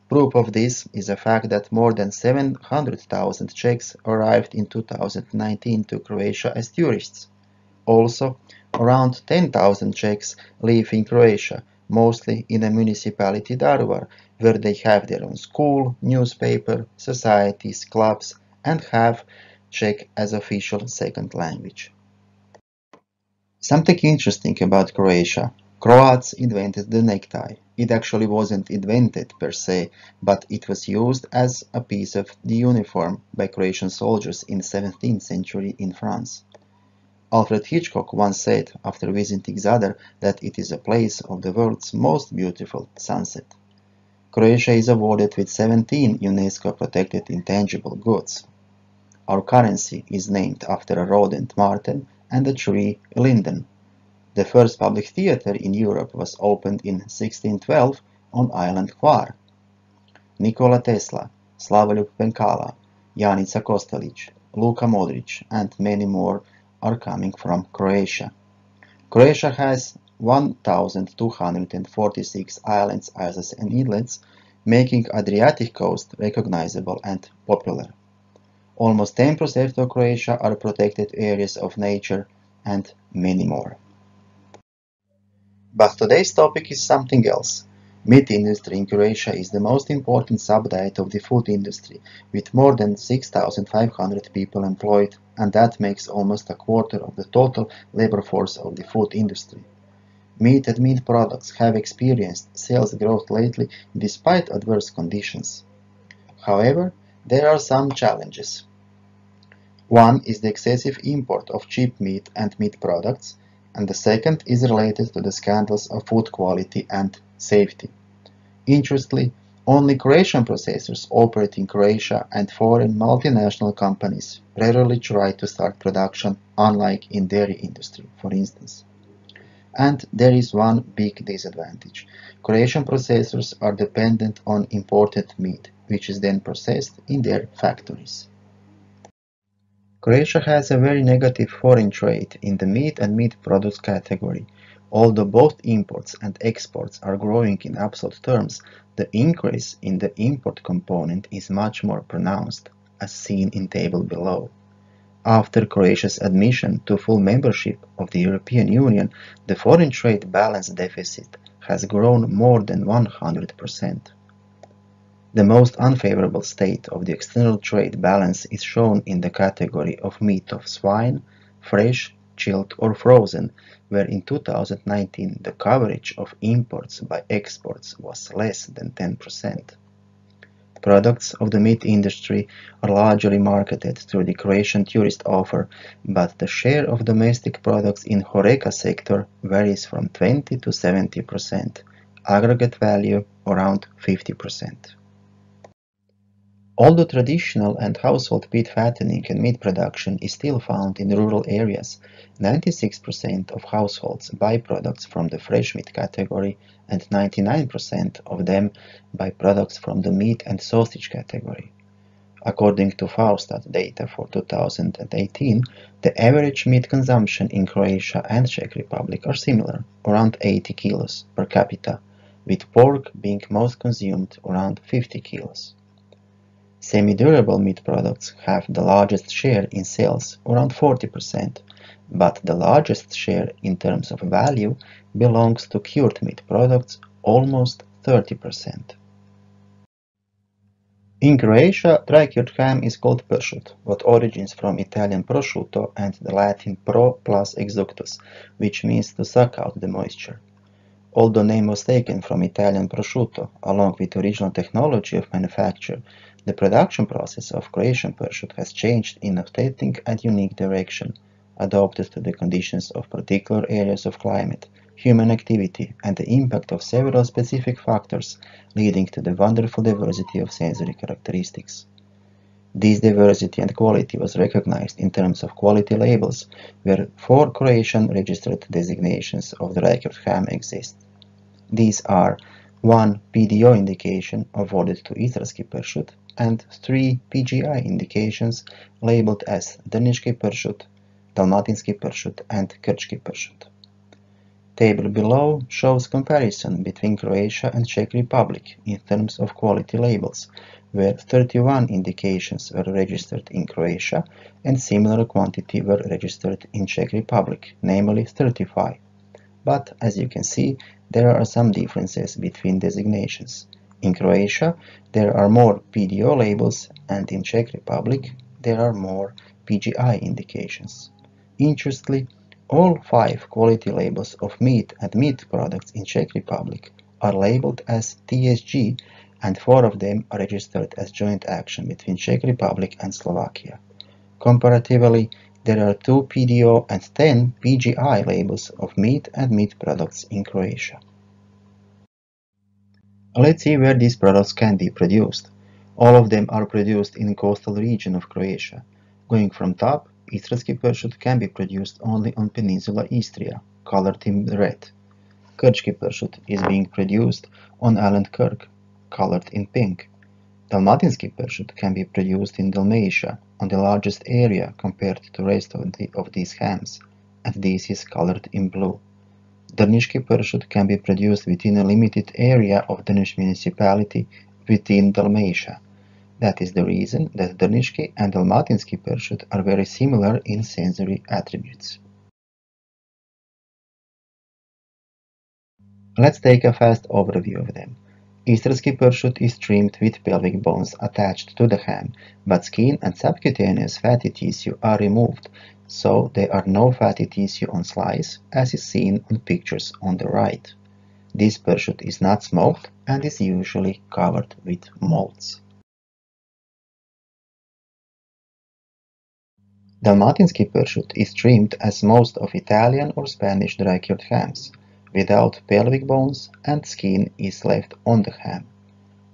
Proof of this is the fact that more than 700,000 Czechs arrived in 2019 to Croatia as tourists. Also, around 10,000 Czechs live in Croatia, mostly in the municipality Daruvar, where they have their own school, newspaper, societies, clubs, and have Czech as official second language. Something interesting about Croatia. Croats invented the necktie. It actually wasn't invented per se, but it was used as a piece of the uniform by Croatian soldiers in the 17th century in France. Alfred Hitchcock once said, after visiting Zadar, that it is a place of the world's most beautiful sunset. Croatia is awarded with 17 UNESCO protected intangible goods. Our currency is named after a rodent marten and the tree linden. The first public theater in Europe was opened in 1612 on island Hvar. Nikola Tesla, Slavoljub Penkala, Janica Kostelić, Luka Modrić, and many more are coming from Croatia. Croatia has 1,246 islands, isles, and inlets, making Adriatic coast recognizable and popular. Almost 10% of Croatia are protected areas of nature, and many more. But today's topic is something else. Meat industry in Croatia is the most important subdiet of the food industry, with more than 6,500 people employed, and that makes almost a quarter of the total labor force of the food industry. Meat and meat products have experienced sales growth lately despite adverse conditions. However, there are some challenges. One is the excessive import of cheap meat and meat products, and the second is related to the scandals of food quality and safety. Interestingly, only Croatian processors operate in Croatia, and foreign multinational companies rarely try to start production, unlike in dairy industry, for instance. And there is one big disadvantage. Croatian processors are dependent on imported meat, which is then processed in their factories. Croatia has a very negative foreign trade in the meat and meat products category. Although both imports and exports are growing in absolute terms, the increase in the import component is much more pronounced, as seen in table below. After Croatia's admission to full membership of the European Union, the foreign trade balance deficit has grown more than 100%. The most unfavorable state of the external trade balance is shown in the category of meat of swine, fresh, chilled or frozen, where in 2019 the coverage of imports by exports was less than 10%. Products of the meat industry are largely marketed through the Croatian tourist offer, but the share of domestic products in HoReCa sector varies from 20 to 70%, aggregate value around 50%. Although traditional and household pig fattening and meat production is still found in rural areas, 96% of households buy products from the fresh meat category and 99% of them buy products from the meat and sausage category. According to Faustat data for 2018, the average meat consumption in Croatia and Czech Republic are similar, around 80 kilos per capita, with pork being most consumed around 50 kilos. Semi-durable meat products have the largest share in sales, around 40%, but the largest share in terms of value belongs to cured meat products, almost 30%. In Croatia, dry-cured ham is called pršut, what origins from Italian prosciutto and the Latin pro plus exductus, which means to suck out the moisture. Although name was taken from Italian prosciutto, along with original technology of manufacture, the production process of Croatian pršut has changed in a static and unique direction, adapted to the conditions of particular areas of climate, human activity, and the impact of several specific factors, leading to the wonderful diversity of sensory characteristics. This diversity and quality was recognized in terms of quality labels, where 4 Croatian registered designations of dry-cured ham exist. These are 1 PDO indication awarded to Istarski pršut and 3 PGI indications labeled as Drniški pršut, Dalmatinski pršut, and Krčki pršut. Table below shows comparison between Croatia and Czech Republic in terms of quality labels, where 31 indications were registered in Croatia and similar quantity were registered in Czech Republic, namely 35. But as you can see, there are some differences between designations. In Croatia, there are more PDO labels, and in Czech Republic, there are more PGI indications. Interestingly, all 5 quality labels of meat and meat products in Czech Republic are labeled as TSG, and 4 of them are registered as joint action between Czech Republic and Slovakia. Comparatively, there are 2 PDO and 10 PGI labels of meat and meat products in Croatia. Let's see where these products can be produced. All of them are produced in the coastal region of Croatia. Going from top, Istarski pršut can be produced only on Peninsula Istria, colored in red. Krčki pršut is being produced on Island Krk, colored in pink. Dalmatinski pršut can be produced in Dalmatia, on the largest area compared to the rest of these hams, and this is colored in blue. Drniški pršut can be produced within a limited area of Drniš municipality within Dalmatia. That is the reason that Drniški and Dalmatinski pršut are very similar in sensory attributes. Let's take a fast overview of them. Istarski pršut is trimmed with pelvic bones attached to the ham, but skin and subcutaneous fatty tissue are removed, so there are no fatty tissue on slice, as is seen on pictures on the right. This pršut is not smoked and is usually covered with molds. Dalmatinski pršut is trimmed as most of Italian or Spanish dry-cured hams, without pelvic bones, and skin is left on the ham.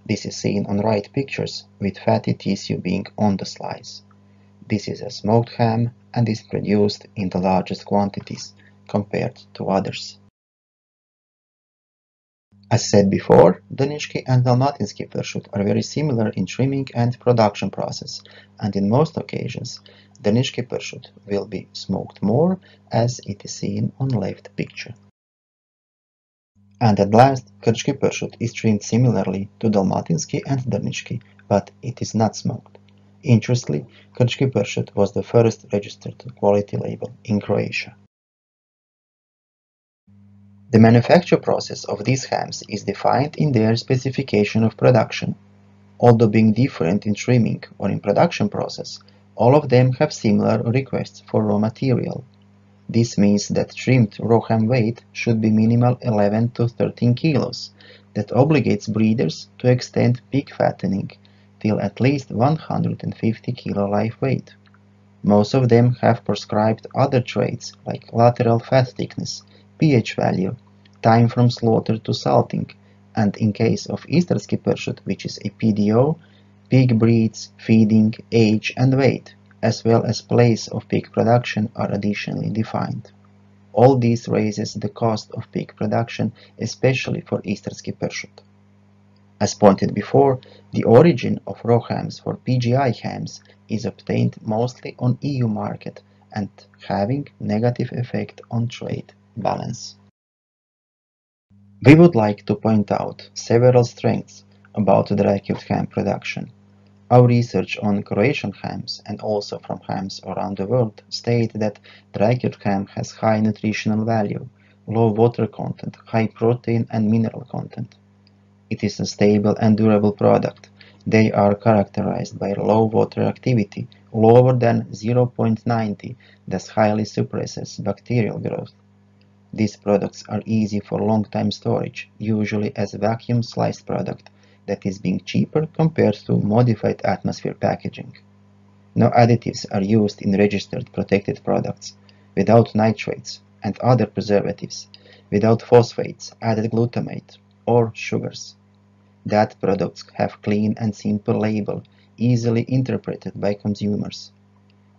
This is seen on right pictures, with fatty tissue being on the slice. This is a smoked ham and is produced in the largest quantities compared to others. As said before, Daniški and Dalmatinski pursuit are very similar in trimming and production process, and in most occasions, Daniški pursuit will be smoked more, as it is seen on left picture. And at last, Krčki pursuit is trimmed similarly to Dalmatinski and Daniški, but it is not smoked. Interestingly, Krčki pursuit was the first registered quality label in Croatia. The manufacture process of these hams is defined in their specification of production. Although being different in trimming or in production process, all of them have similar requests for raw material. This means that trimmed raw ham weight should be minimal 11 to 13 kilos, that obligates breeders to extend pig fattening till at least 150 kilo live weight. Most of them have prescribed other traits like lateral fat thickness, pH value, time from slaughter to salting, and in case of Istarski pursuit, which is a PDO, pig breeds, feeding, age and weight, as well as place of pig production are additionally defined. All this raises the cost of pig production, especially for Istarski pursuit. As pointed before, the origin of raw hams for PGI hams is obtained mostly on EU market and having negative effect on trade balance. We would like to point out several strengths about the dry-cured ham production. Our research on Croatian hams and also from hams around the world state that dry-cured ham has high nutritional value, low water content, high protein and mineral content. It is a stable and durable product. They are characterized by low water activity, lower than 0.90, thus highly suppresses bacterial growth. These products are easy for long-time storage, usually as a vacuum-sliced product that is being cheaper compared to modified atmosphere packaging. No additives are used in registered protected products, without nitrates and other preservatives, without phosphates, added glutamate, or sugars. That products have clean and simple label, easily interpreted by consumers.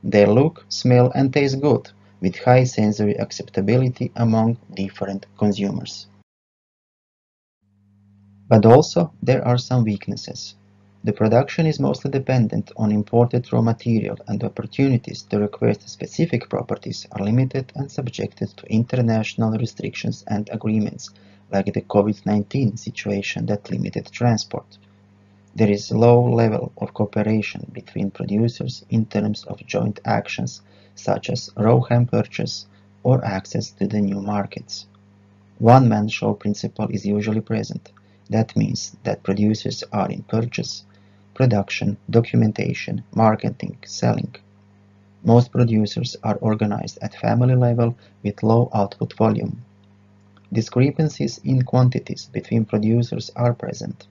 They look, smell and taste good, with high sensory acceptability among different consumers. But also, there are some weaknesses. The production is mostly dependent on imported raw material, and opportunities to request specific properties are limited and subjected to international restrictions and agreements, like the COVID-19 situation that limited transport. There is low level of cooperation between producers in terms of joint actions, such as raw ham purchase or access to the new markets. One-man show principle is usually present. That means that producers are in purchase, production, documentation, marketing, selling. Most producers are organized at family level with low output volume. Discrepancies in quantities between producers are present.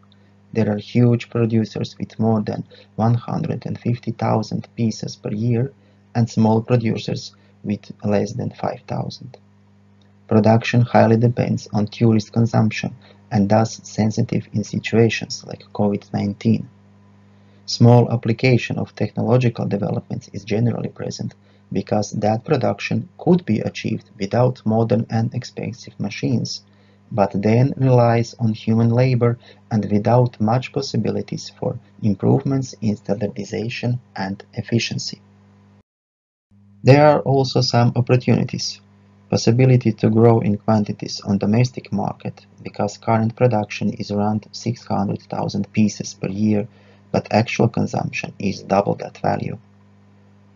There are huge producers with more than 150,000 pieces per year and small producers with less than 5,000. Production highly depends on tourist consumption and thus sensitive in situations like COVID-19. Small application of technological developments is generally present because that production could be achieved without modern and expensive machines, but then relies on human labor and without much possibilities for improvements in standardization and efficiency. There are also some opportunities. Possibility to grow in quantities on domestic market because current production is around 600,000 pieces per year, but actual consumption is double that value.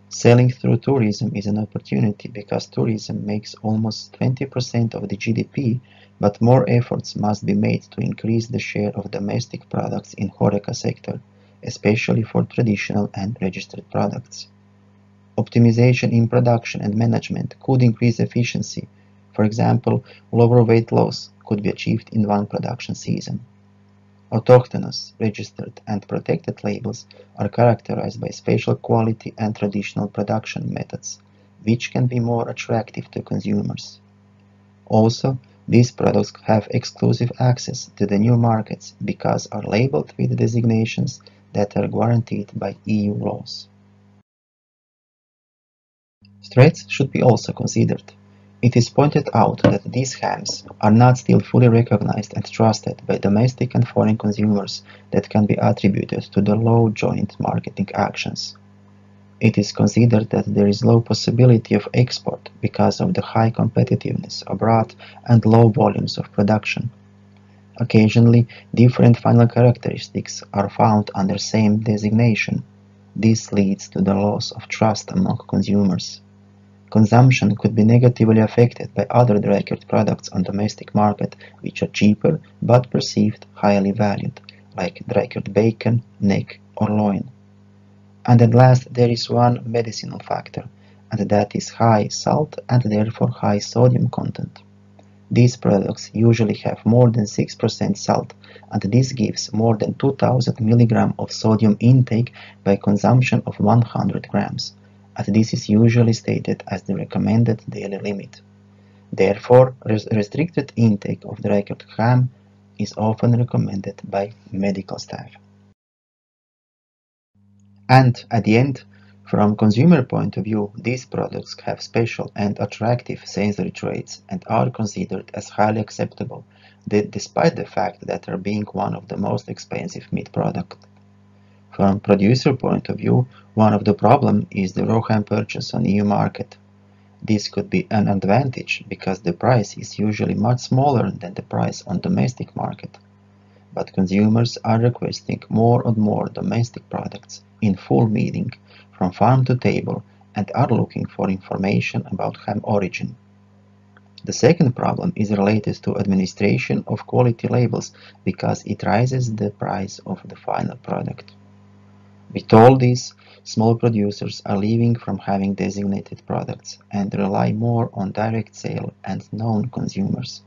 Selling through tourism is an opportunity because tourism makes almost 20% of the GDP, but more efforts must be made to increase the share of domestic products in HoReCa sector, especially for traditional and registered products. Optimization in production and management could increase efficiency. For example, lower weight loss could be achieved in one production season. Autochthonous, registered, and protected labels are characterized by spatial quality and traditional production methods, which can be more attractive to consumers. Also, these products have exclusive access to the new markets because are labeled with designations that are guaranteed by EU laws. Threats should be also considered. It is pointed out that these hams are not still fully recognized and trusted by domestic and foreign consumers that can be attributed to the low joint marketing actions. It is considered that there is low possibility of export because of the high competitiveness abroad and low volumes of production. Occasionally, different final characteristics are found under same designation. This leads to the loss of trust among consumers. Consumption could be negatively affected by other dry cured products on domestic market which are cheaper but perceived highly valued, like dry cured bacon, neck or loin. And at last there is one medicinal factor, and that is high salt and therefore high sodium content. These products usually have more than 6% salt, and this gives more than 2000 mg of sodium intake by consumption of 100 grams, and this is usually stated as the recommended daily limit. Therefore, restricted intake of dry cured ham is often recommended by medical staff. And at the end, from consumer point of view, these products have special and attractive sensory traits and are considered as highly acceptable, despite the fact that they are being one of the most expensive meat products. From producer point of view, one of the problems is the raw ham purchase on EU market. This could be an advantage because the price is usually much smaller than the price on domestic market. But consumers are requesting more and more domestic products in full meaning from farm to table and are looking for information about ham origin. The second problem is related to administration of quality labels because it raises the price of the final product. With all this, small producers are leaving from having designated products and rely more on direct sale and known consumers,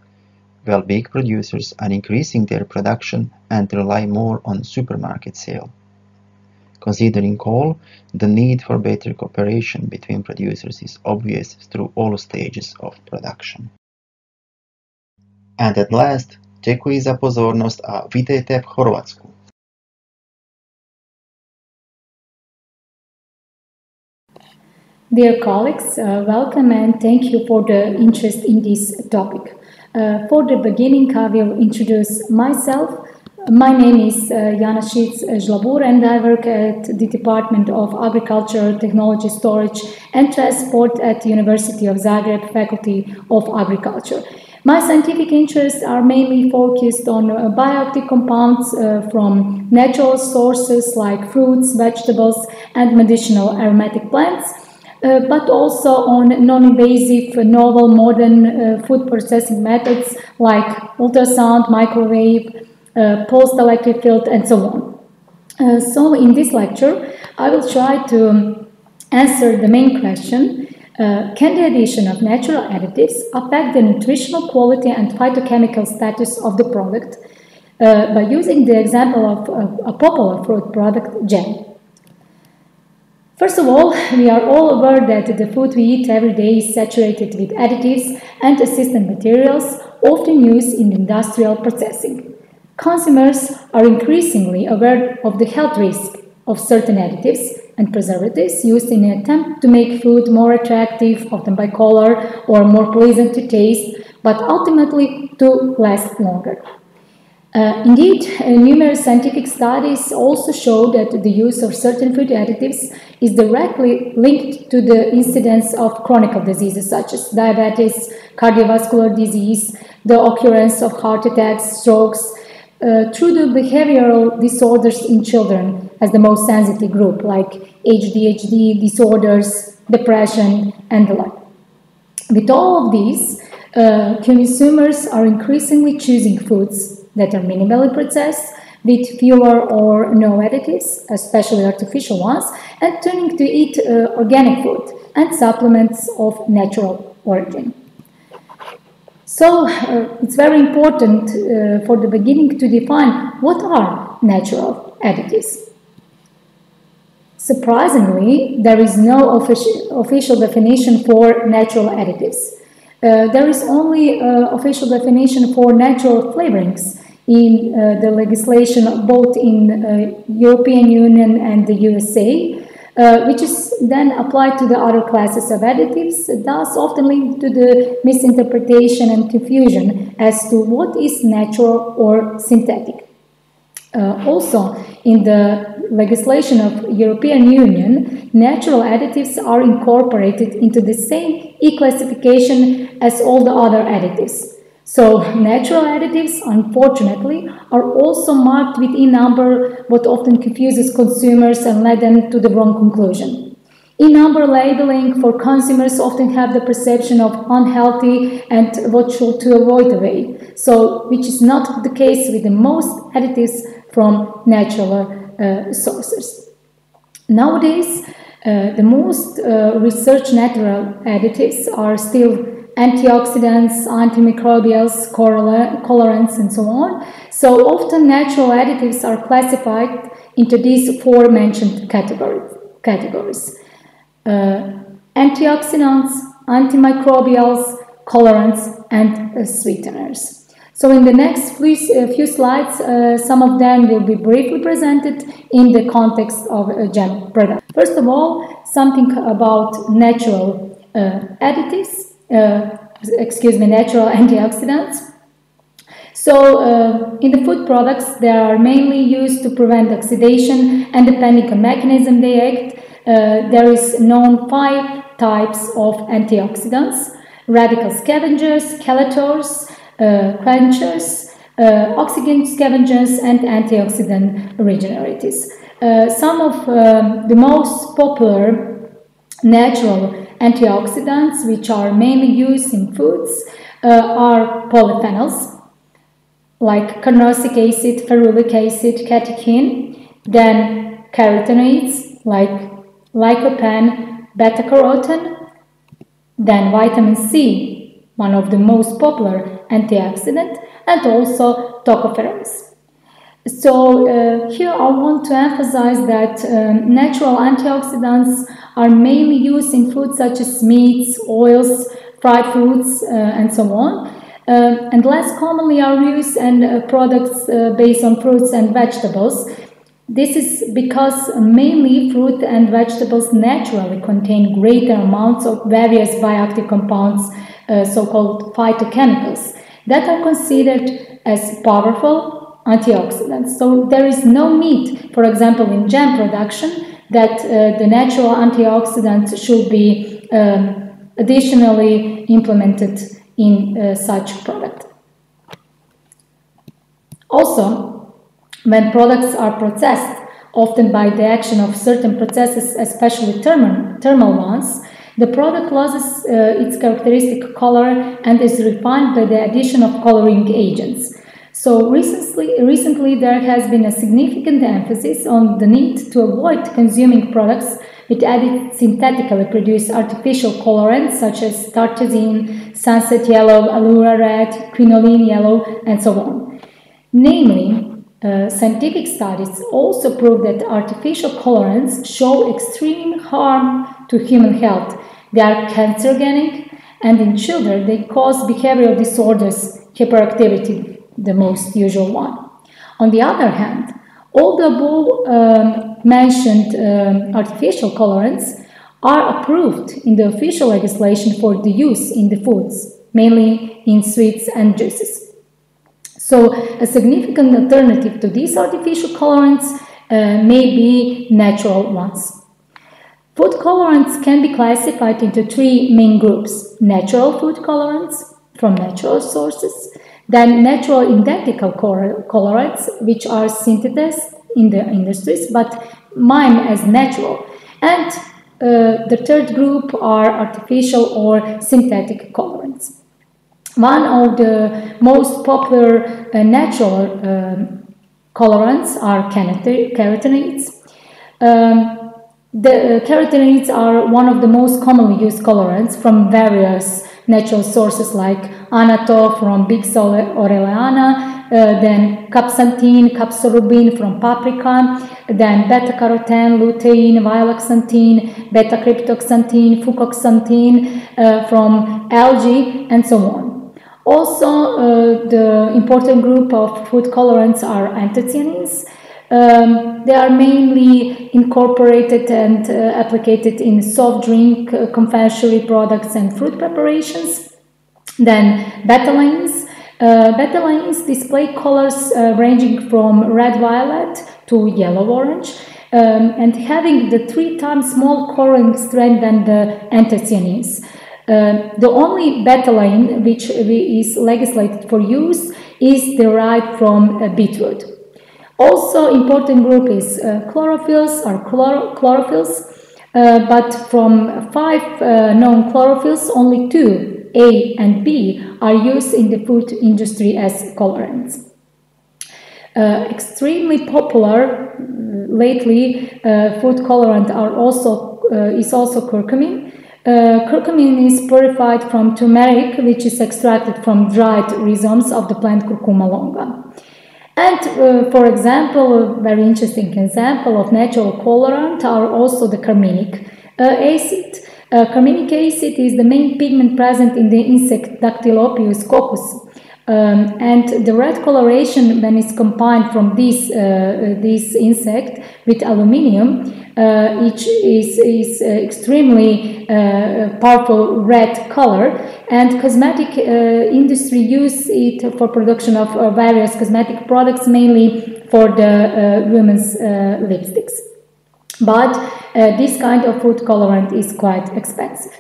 while big producers are increasing their production and rely more on supermarket sale. Considering all, the need for better cooperation between producers is obvious through all stages of production. And at last, děkuji za pozornost a vítejte v Chorvatsku. Dear colleagues, welcome and thank you for the interest in this topic. For the beginning, I will introduce myself. My name is Jana Žlabur and I work at the Department of Agriculture, Technology, Storage and Transport at the University of Zagreb, Faculty of Agriculture. My scientific interests are mainly focused on bioactive compounds from natural sources like fruits, vegetables and medicinal aromatic plants, but also on non-invasive, novel, modern food processing methods like ultrasound, microwave, pulsed electric field, and so on. So in this lecture, I will try to answer the main question, can the addition of natural additives affect the nutritional quality and phytochemical status of the product by using the example of a popular fruit product, jam. First of all, we are all aware that the food we eat every day is saturated with additives and assistant materials often used in industrial processing. Consumers are increasingly aware of the health risk of certain additives and preservatives used in an attempt to make food more attractive, often by color, or more pleasant to taste, but ultimately to last longer. Indeed, numerous scientific studies also show that the use of certain food additives is directly linked to the incidence of chronic diseases such as diabetes, cardiovascular disease, the occurrence of heart attacks, strokes, through the behavioral disorders in children as the most sensitive group, like ADHD disorders, depression, and the like. With all of these, consumers are increasingly choosing foods that are minimally processed, with fewer or no additives, especially artificial ones, and turning to eat organic food and supplements of natural origin. So it's very important for the beginning to define what are natural additives. Surprisingly, there is no official definition for natural additives. There is only official definition for natural flavorings in the legislation both in European Union and the USA, which is then applied to the other classes of additives, thus often leading to the misinterpretation and confusion as to what is natural or synthetic. Also, in the legislation of European Union, natural additives are incorporated into the same E-classification as all the other additives. So, natural additives, unfortunately, are also marked with E-number, what often confuses consumers and led them to the wrong conclusion. E-number labeling for consumers often have the perception of unhealthy and what should to avoid away. So, which is not the case with the most additives from natural sources. Nowadays, the most researched natural additives are still antioxidants, antimicrobials, colorants, and so on. So often natural additives are classified into these four mentioned categories. Antioxidants, antimicrobials, colorants, and sweeteners. So in the next few slides, some of them will be briefly presented in the context of a gem product. First of all, something about natural additives, natural antioxidants. So in the food products, they are mainly used to prevent oxidation, and depending on mechanism they act, there is known 5 types of antioxidants: radical scavengers, chelators, quenchers, oxygen scavengers, and antioxidant regenerators. Some of the most popular natural antioxidants, which are mainly used in foods, are polyphenols, like carnosic acid, ferulic acid, catechin, then carotenoids, like lycopene, beta-carotene, then vitamin C, one of the most popular antioxidant, and also tocopherols. So here I want to emphasize that natural antioxidants are mainly used in foods such as meats, oils, fried foods, and so on, and less commonly are used in products based on fruits and vegetables. This is because mainly fruit and vegetables naturally contain greater amounts of various bioactive compounds, so-called phytochemicals, that are considered as powerful antioxidants. So there is no need, for example, in jam production, that the natural antioxidants should be additionally implemented in such product. Also, when products are processed, often by the action of certain processes, especially thermal ones, the product loses its characteristic color and is refined by the addition of coloring agents. So recently there has been a significant emphasis on the need to avoid consuming products with added synthetically produced artificial colorants such as tartazine, sunset yellow, allura red, quinoline yellow, and so on. Namely, scientific studies also prove that artificial colorants show extreme harm to human health. They are cancerogenic, and in children they cause behavioral disorders, hyperactivity, the most usual one. On the other hand, all the above mentioned artificial colorants are approved in the official legislation for the use in the foods, mainly in sweets and juices. So a significant alternative to these artificial colorants may be natural ones. Food colorants can be classified into 3 main groups: natural food colorants from natural sources, then natural identical colorants, which are synthesized in the industries but mime as natural, and the third group are artificial or synthetic colorants. One of the most popular natural colorants are carotenoids. The carotenoids are one of the most commonly used colorants from various natural sources like annatto from Bixa orellana, then capsantine, capsorubin from paprika, then beta-carotene, lutein, violaxanthine, beta-cryptoxanthine, fucoxanthine from algae, and so on. Also, the important group of food colorants are anthocyanins. They are mainly incorporated and applied in soft drink, confectionery products and fruit preparations. Then betalains. Betalains display colors ranging from red-violet to yellow-orange, and having the 3 times more coloring strength than the anthocyanins. The only betalain which is legislated for use is derived from beetroot. Also important group is chlorophylls or chlorophylls, but from 5 known chlorophylls, only 2, A and B, are used in the food industry as colorants. Extremely popular lately food colorant is also curcumin. Curcumin is purified from turmeric, which is extracted from dried rhizomes of the plant Curcuma longa. And for example, a very interesting example of natural colorant are also the carminic acid. Carminic acid is the main pigment present in the insect Dactylopius coccus. And the red coloration, when it's combined from this insect with aluminium, which is extremely powerful red color, and cosmetic industry use it for production of various cosmetic products, mainly for the women's lipsticks. But this kind of food colorant is quite expensive.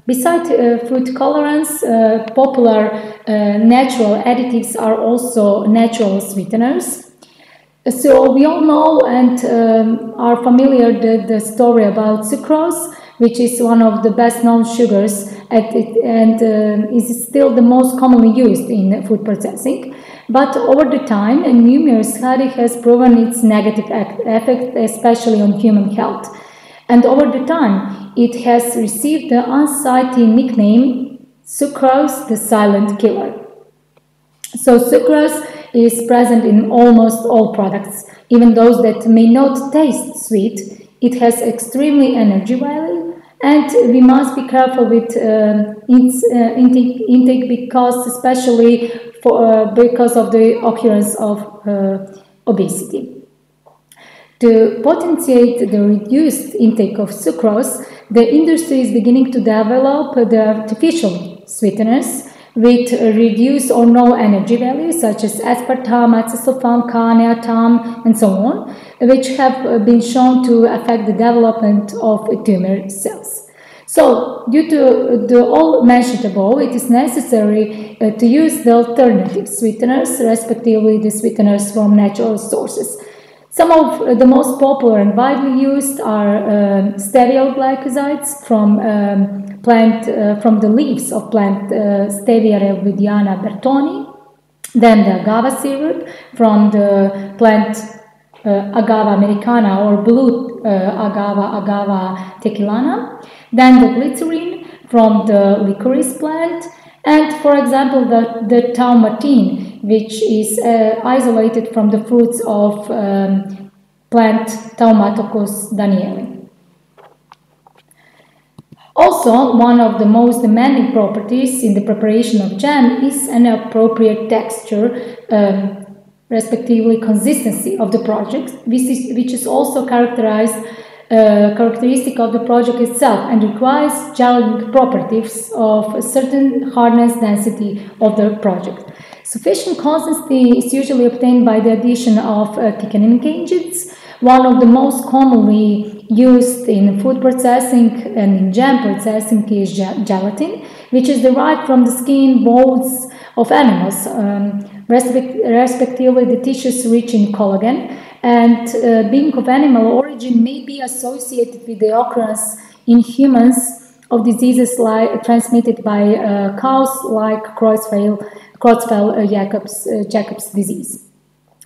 Besides food colorants, popular natural additives are also natural sweeteners. So we all know and are familiar the story about sucrose, which is one of the best known sugars and is still the most commonly used in food processing. But over the time, a numerous study has proven its negative effect, especially on human health. And over the time, it has received the unsightly nickname sucrose, the silent killer. So sucrose is present in almost all products, even those that may not taste sweet. It has extremely energy value, and we must be careful with its intake because especially because of the occurrence of obesity. To potentiate the reduced intake of sucrose, the industry is beginning to develop the artificial sweeteners with reduced or no energy values, such as aspartame, acesulfame, carnitine, and so on, which have been shown to affect the development of tumor cells. So, due to the all mentioned above, it is necessary to use the alternative sweeteners, respectively the sweeteners from natural sources. Some of the most popular and widely used are stevia glycosides from from the leaves of plant Stevia rebaudiana bertoni, then the agave syrup from the plant Agave americana or blue Agave tequilana, then the glycerin from the licorice plant, and for example the taumatin, which is isolated from the fruits of plant Taumatocus danieli. Also, one of the most demanding properties in the preparation of jam is an appropriate texture, respectively consistency of the project, which is also characteristic of the project itself and requires gel-like properties of a certain hardness density of the project. Sufficient consistency is usually obtained by the addition of thickening agents. One of the most commonly used in food processing and in jam processing is gelatin, which is derived from the skin bones of animals, respectively the tissues rich in collagen, and being of animal origin may be associated with the occurrence in humans of diseases transmitted by cows like Creutzfeldt-Jakob's disease.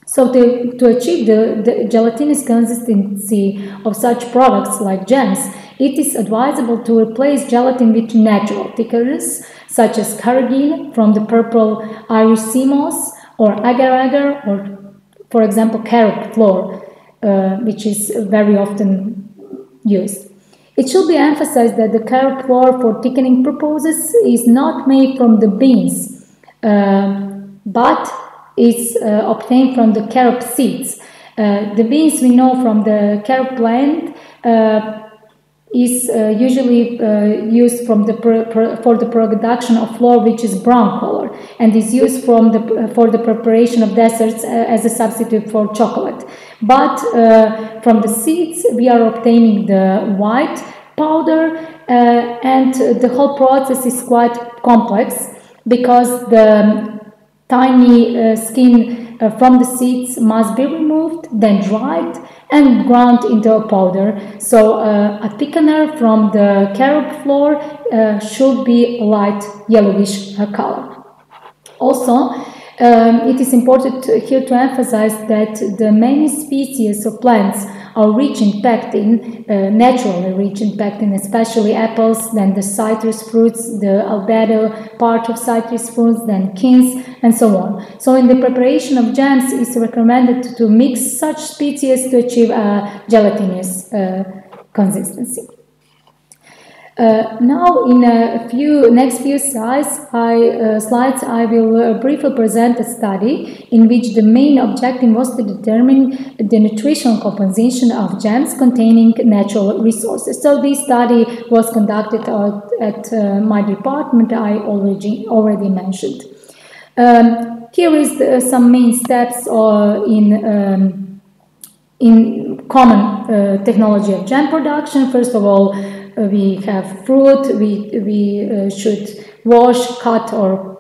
So to achieve the gelatinous consistency of such products like jams, it is advisable to replace gelatin with natural thickeners such as carrageenan from the purple Irish sea moss or agar-agar or, for example, carrot flour, which is very often used. It should be emphasized that the carrot flour for thickening purposes is not made from the beans, but is obtained from the carob seeds. The beans we know from the carob plant is usually used from for the production of flour, which is brown color, and is used for the preparation of desserts as a substitute for chocolate. But from the seeds we are obtaining the white powder, and the whole process is quite complex because the tiny skin from the seeds must be removed, then dried and ground into a powder. So a thickener from the carob flour should be light yellowish color. Also, it is important here to emphasize that the many species of plants are rich in pectin, naturally rich in pectin, especially apples, then the citrus fruits, the albedo part of citrus fruits, then quince, and so on. So in the preparation of jams, it's recommended to mix such species to achieve a gelatinous consistency. Now, in next few slides, I will briefly present a study in which the main objective was to determine the nutritional composition of jams containing natural resources. So this study was conducted at my department, I already mentioned. Here is some main steps in common technology of jam production. First of all, we have fruit, we should wash, cut, or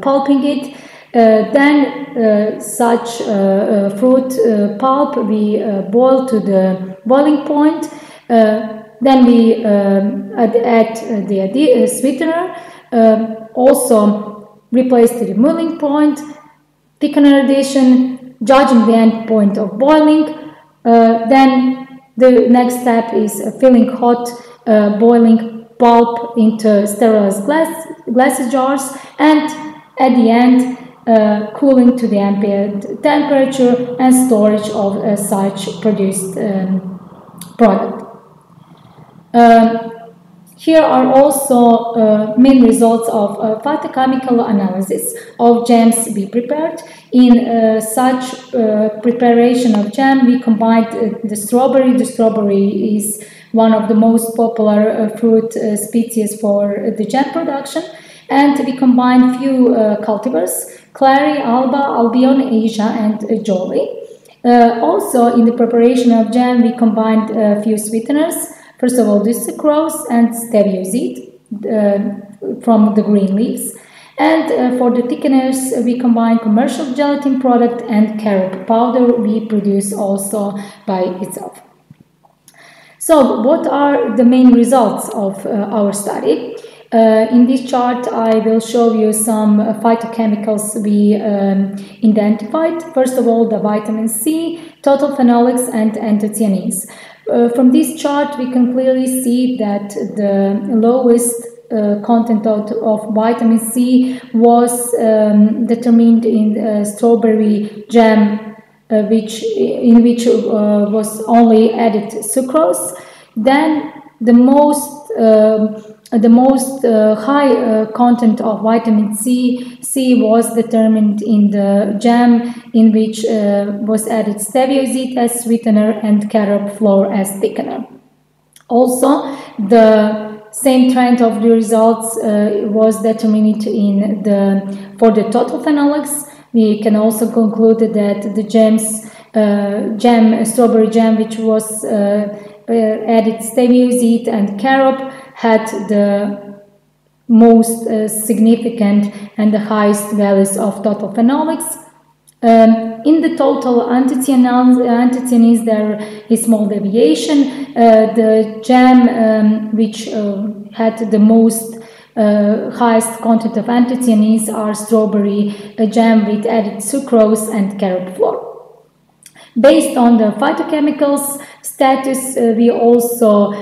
pulping it. Then such fruit pulp we boil to the boiling point. Then we add the sweetener, also replace to the mulling point, thickener addition, judging the end point of boiling. Then the next step is filling hot boiling pulp into sterilized glass jars, and at the end cooling to the ambient temperature and storage of such produced product. Here are also main results of phytochemical analysis of jams we prepared. In such preparation of jam, we combined the strawberry. The strawberry is one of the most popular fruit species for the jam production, and we combined few cultivars: Clary, Alba, Albion, Asia, and Jolie. Also, in the preparation of jam, we combined a few sweeteners. First of all, the sucrose and stevioseed from the green leaves. And for the thickeners, we combine commercial gelatin product and carob powder we produce also by itself. So, what are the main results of our study? In this chart, I will show you some phytochemicals we identified. First of all, the vitamin C, total phenolics, and anthocyanins. From this chart, we can clearly see that the lowest content of vitamin C was determined in strawberry jam, in which was only added sucrose. Then the most high content of vitamin C was determined in the jam, in which was added stevioseed as sweetener and carob flour as thickener. Also, the same trend of the results was determined for the total phenolics. We can also conclude that the strawberry jam, which was added stevioseed and carob, had the most significant and the highest values of total phenolics. In the total anthocyanins, there is small deviation. The jam which had the most highest content of anthocyanins are strawberry jam with added sucrose and carob flour. Based on the phytochemicals status, we also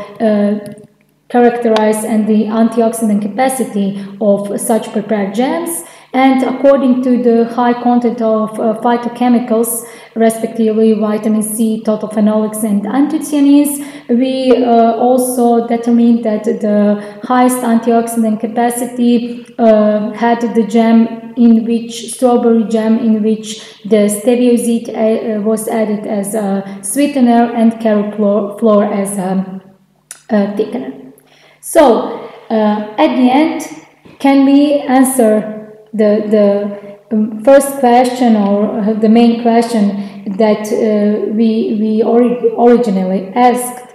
characterize and the antioxidant capacity of such prepared jams. And according to the high content of phytochemicals, respectively vitamin C, total phenolics, and anthocyanins. We also determined that the highest antioxidant capacity had the jam in which strawberry jam in which the steviosite was added as a sweetener and carrot flour as a thickener. So at the end, can we answer the first question, or the main question that we originally asked?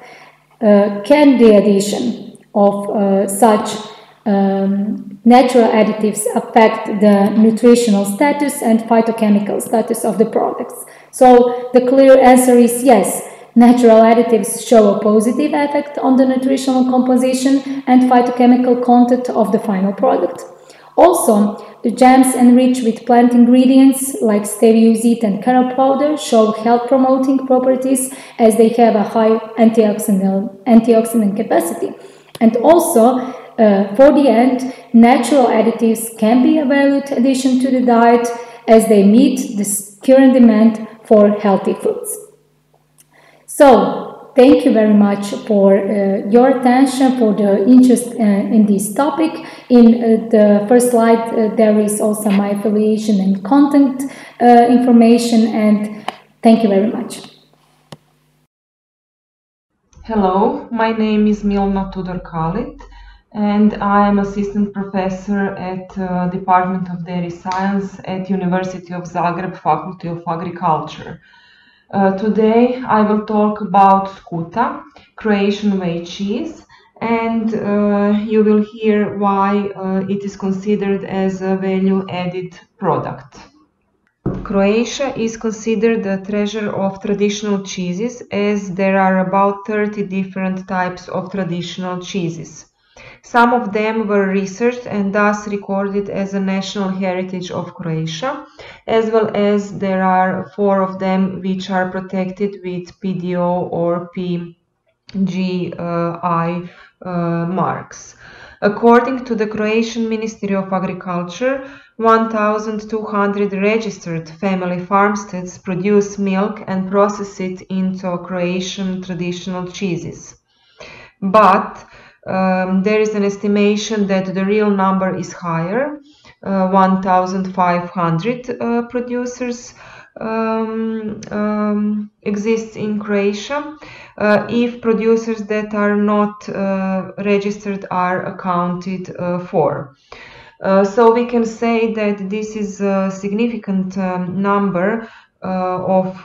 Can the addition of such natural additives affect the nutritional status and phytochemical status of the products? So the clear answer is yes. Natural additives show a positive effect on the nutritional composition and phytochemical content of the final product. Also, the jams enriched with plant ingredients like steviosite and carrot powder show health-promoting properties as they have a high antioxidant capacity. And also, for the end, natural additives can be a valued addition to the diet as they meet the current demand for healthy foods. So, thank you very much for your attention, for the interest in this topic. In the first slide, there is also my affiliation and content information, and thank you very much. Hello, my name is Milna Tudor-Kalit, and I am assistant professor at Department of Dairy Science at University of Zagreb, Faculty of Agriculture. Today I will talk about Skuta, Croatian whey cheese, and you will hear why it is considered as a value-added product. Croatia is considered a treasure of traditional cheeses, as there are about 30 different types of traditional cheeses. Some of them were researched and thus recorded as a national heritage of Croatia, as well as there are 4 of them which are protected with PDO or PGI marks. According to the Croatian Ministry of Agriculture, 1,200 registered family farmsteads produce milk and process it into Croatian traditional cheeses. But there is an estimation that the real number is higher. 1,500 producers exist in Croatia, if producers that are not registered are accounted for. So we can say that this is a significant number of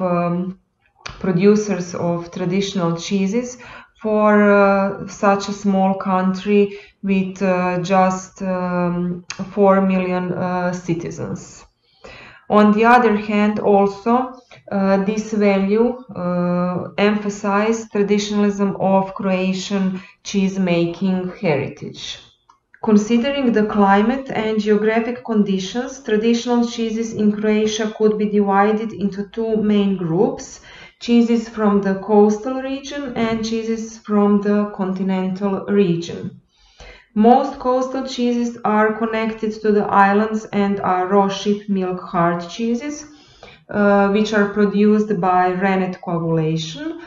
producers of traditional cheeses for such a small country with just 4 million citizens. On the other hand, also, this value emphasizes traditionalism of Croatian cheese-making heritage. Considering the climate and geographic conditions, traditional cheeses in Croatia could be divided into 2 main groups: cheeses from the coastal region and cheeses from the continental region. Most coastal cheeses are connected to the islands and are raw sheep milk hard cheeses, which are produced by rennet coagulation,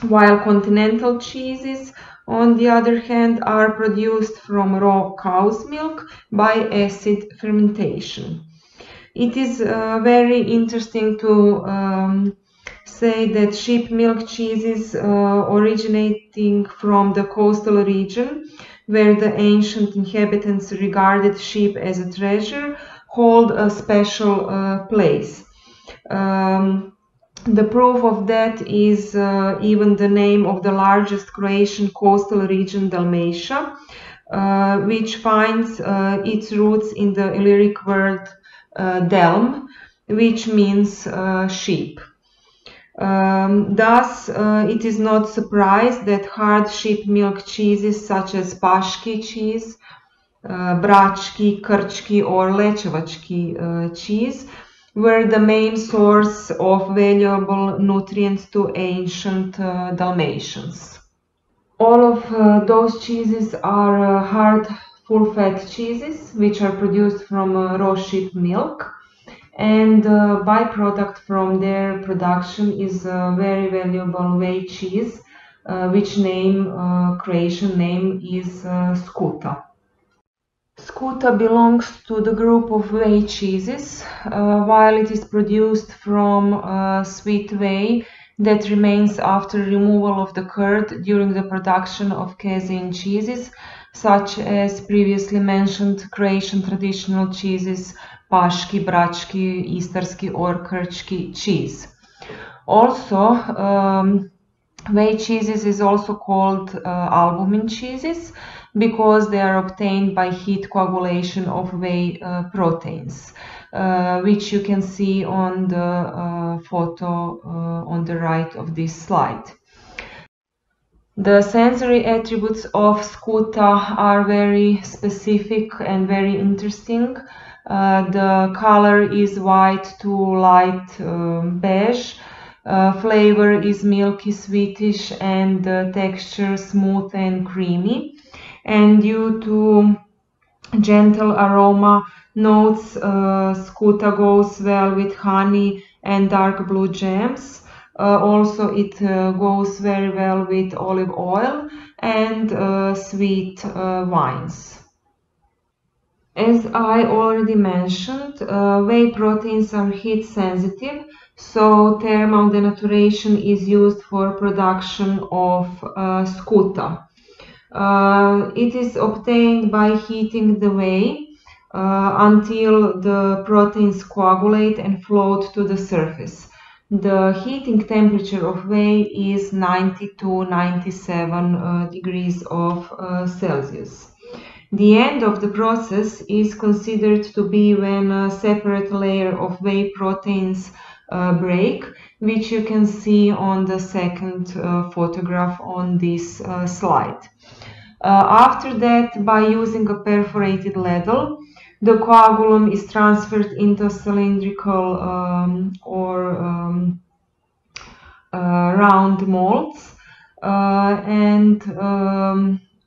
while continental cheeses, on the other hand, are produced from raw cow's milk by acid fermentation. It is very interesting to say that sheep milk cheeses originating from the coastal region, where the ancient inhabitants regarded sheep as a treasure, hold a special place. The proof of that is even the name of the largest Croatian coastal region, Dalmatia, which finds its roots in the Illyric word delm, which means sheep. Thus, it is not surprised that hard sheep milk cheeses such as Paški cheese, Brački, Krčki or Lećevački cheese were the main source of valuable nutrients to ancient Dalmatians. All of those cheeses are hard, full-fat cheeses, which are produced from raw sheep milk. and byproduct from their production is a very valuable whey cheese, which Croatian name is Skuta. Skuta belongs to the group of whey cheeses, while it is produced from sweet whey that remains after removal of the curd during the production of casein cheeses, such as previously mentioned Croatian traditional cheeses, paški, brački, istarski or krčki cheese. Also, whey cheeses is also called albumin cheeses because they are obtained by heat coagulation of whey proteins, which you can see on the photo on the right of this slide. The sensory attributes of Skuta are very specific and very interesting. The color is white to light beige. Flavor is milky, sweetish, and the texture smooth and creamy. And due to gentle aroma notes, Skuta goes well with honey and dark blue jams. Also, it goes very well with olive oil and sweet wines. As I already mentioned, whey proteins are heat sensitive, so thermal denaturation is used for production of Skuta. It is obtained by heating the whey until the proteins coagulate and float to the surface. The heating temperature of whey is 90 to 97 degrees of Celsius. The end of the process is considered to be when a separate layer of whey proteins break, which you can see on the second photograph on this slide. After that, by using a perforated ladle, the coagulum is transferred into cylindrical round molds, and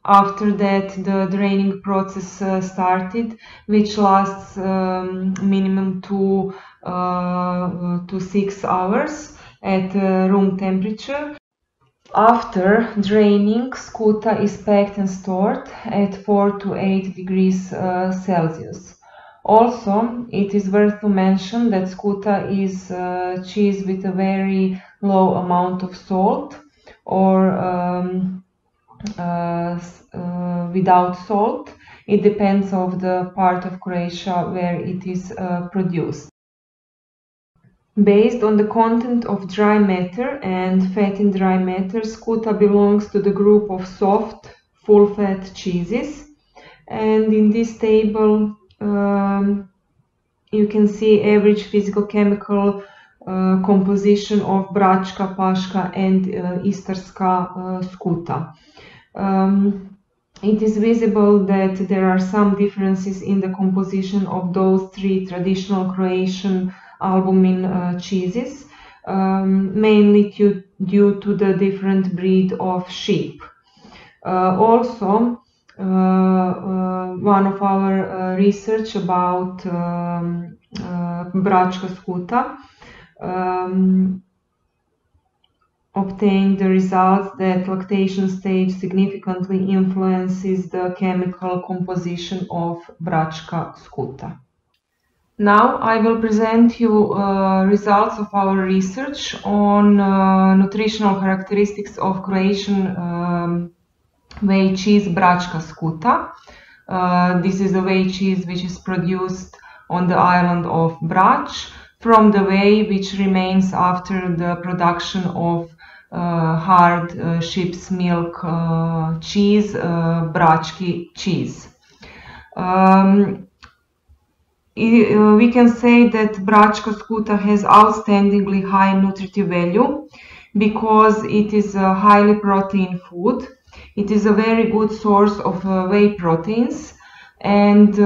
after that the draining process started, which lasts minimum 2 to 6 hours at room temperature. After draining, Skuta is packed and stored at 4 to 8 degrees Celsius. Also, it is worth to mention that Skuta is cheese with a very low amount of salt or without salt. It depends on the part of Croatia where it is produced. Based on the content of dry matter and fat in dry matter, Skuta belongs to the group of soft, full-fat cheeses. And in this table, you can see average physical-chemical composition of bračka, paška, and istarska Skuta. It is visible that there are some differences in the composition of those three traditional Croatian albumin cheeses, mainly due to the different breed of sheep. Also, one of our research about bračka Skuta obtained the results that lactation stage significantly influences the chemical composition of bračka Skuta. Now I will present you results of our research on nutritional characteristics of Croatian whey cheese bračka Skuta. This is a whey cheese which is produced on the island of Brač from the whey which remains after the production of hard sheep's milk cheese, brački cheese. We can say that bračka Skuta has outstandingly high nutritive value because it is a highly protein food. It is a very good source of whey proteins, and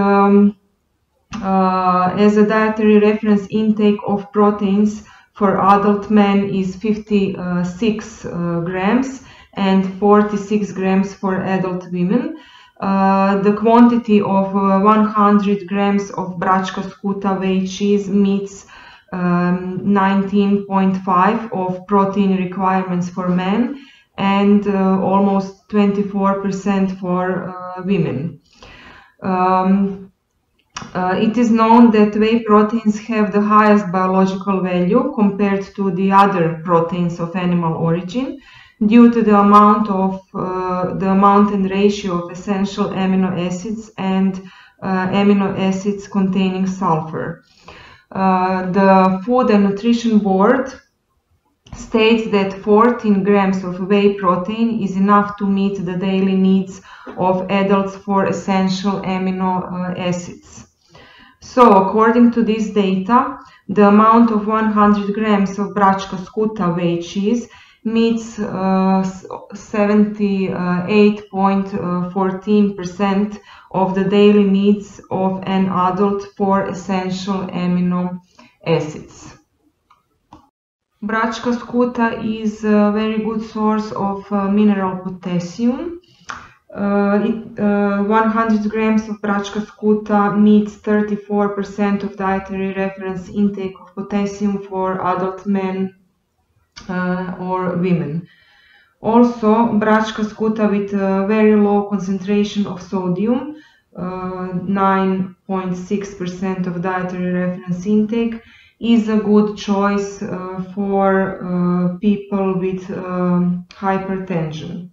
as a dietary reference, intake of proteins for adult men is 56 grams and 46 grams for adult women. The quantity of 100 grams of Vrabcová Skuta whey cheese meets 19.5 of protein requirements for men and almost 24% for women. It is known that whey proteins have the highest biological value compared to the other proteins of animal origin due to the amount and ratio of essential amino acids and amino acids containing sulfur. The Food and Nutrition Board states that 14 grams of whey protein is enough to meet the daily needs of adults for essential amino acids. So, according to this data, the amount of 100 grams of Vrabcová Skuta whey cheese meets 78.14% of the daily needs of an adult for essential amino acids. Vrabcová Skuta is a very good source of mineral potassium. 100 grams of Vrabcová Skuta meets 34% of dietary reference intake of potassium for adult men or women. Also, Vrabcová Skuta with a very low concentration of sodium, 9.6% of dietary reference intake, is a good choice for people with hypertension.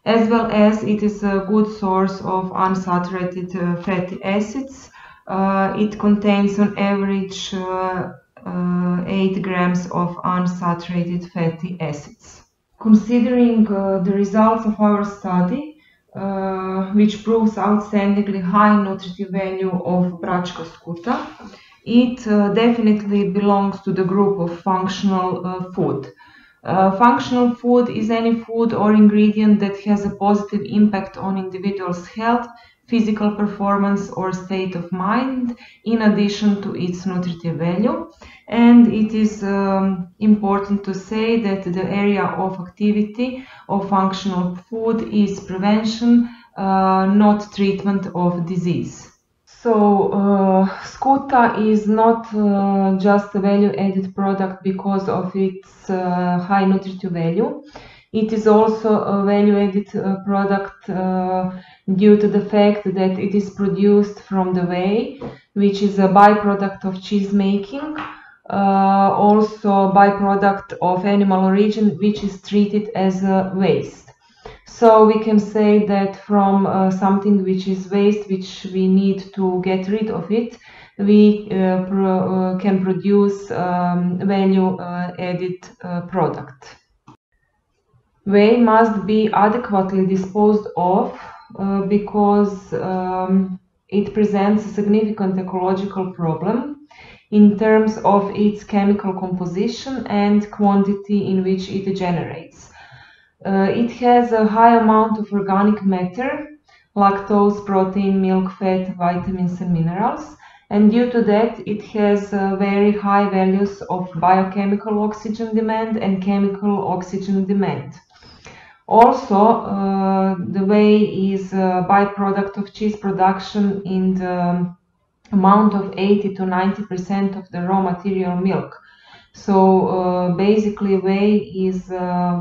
As well as it is a good source of unsaturated fatty acids. It contains on average 8 grams of unsaturated fatty acids. Considering the results of our study, which proves outstandingly high nutritive value of Vrabcová Skuta, it definitely belongs to the group of functional food. Functional food is any food or ingredient that has a positive impact on individual's health, physical performance or state of mind, in addition to its nutritive value. And it is important to say that the area of activity of functional food is prevention, not treatment of disease. So, Skuta is not just a value-added product because of its high nutritive value. It is also a value-added product due to the fact that it is produced from the whey, which is a byproduct of cheese making, also byproduct of animal origin, which is treated as a waste. So we can say that from something which is waste, which we need to get rid of it, we can produce value-added product. Whey must be adequately disposed of because it presents a significant ecological problem in terms of its chemical composition and quantity in which it generates. It has a high amount of organic matter, lactose, protein, milk, fat, vitamins and minerals, and due to that it has very high values of biochemical oxygen demand and chemical oxygen demand. Also, the whey is a byproduct of cheese production in the amount of 80 to 90% of the raw material milk. So basically whey is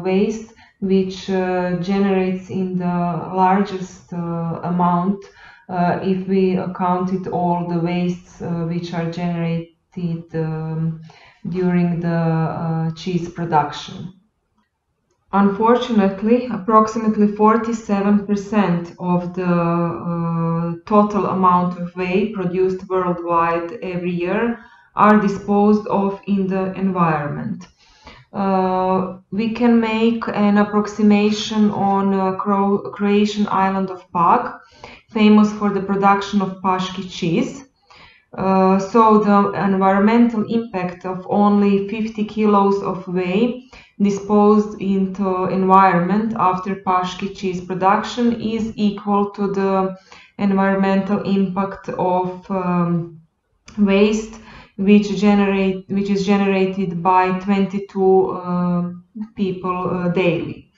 waste which generates in the largest amount if we counted all the wastes which are generated during the cheese production. Unfortunately, approximately 47% of the total amount of whey produced worldwide every year are disposed of in the environment. We can make an approximation on Croatian island of Pag, famous for the production of paški cheese. So the environmental impact of only 50 kilos of whey disposed into environment after paški cheese production is equal to the environmental impact of waste which is generated by 22 people daily.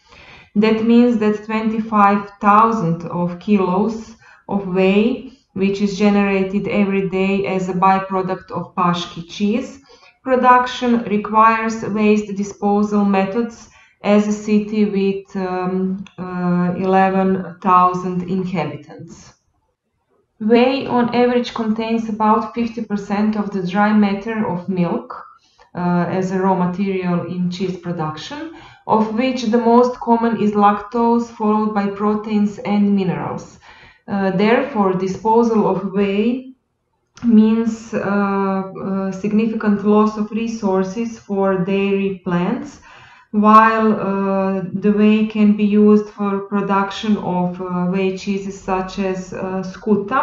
That means that 25,000 of kilos of whey, which is generated every day as a byproduct of paški cheese production, requires waste disposal methods as a city with 11,000 inhabitants. Whey on average contains about 50% of the dry matter of milk as a raw material in cheese production, of which the most common is lactose, followed by proteins and minerals. Therefore, disposal of whey means significant loss of resources for dairy plants, while the whey can be used for production of whey cheeses such as Skuta,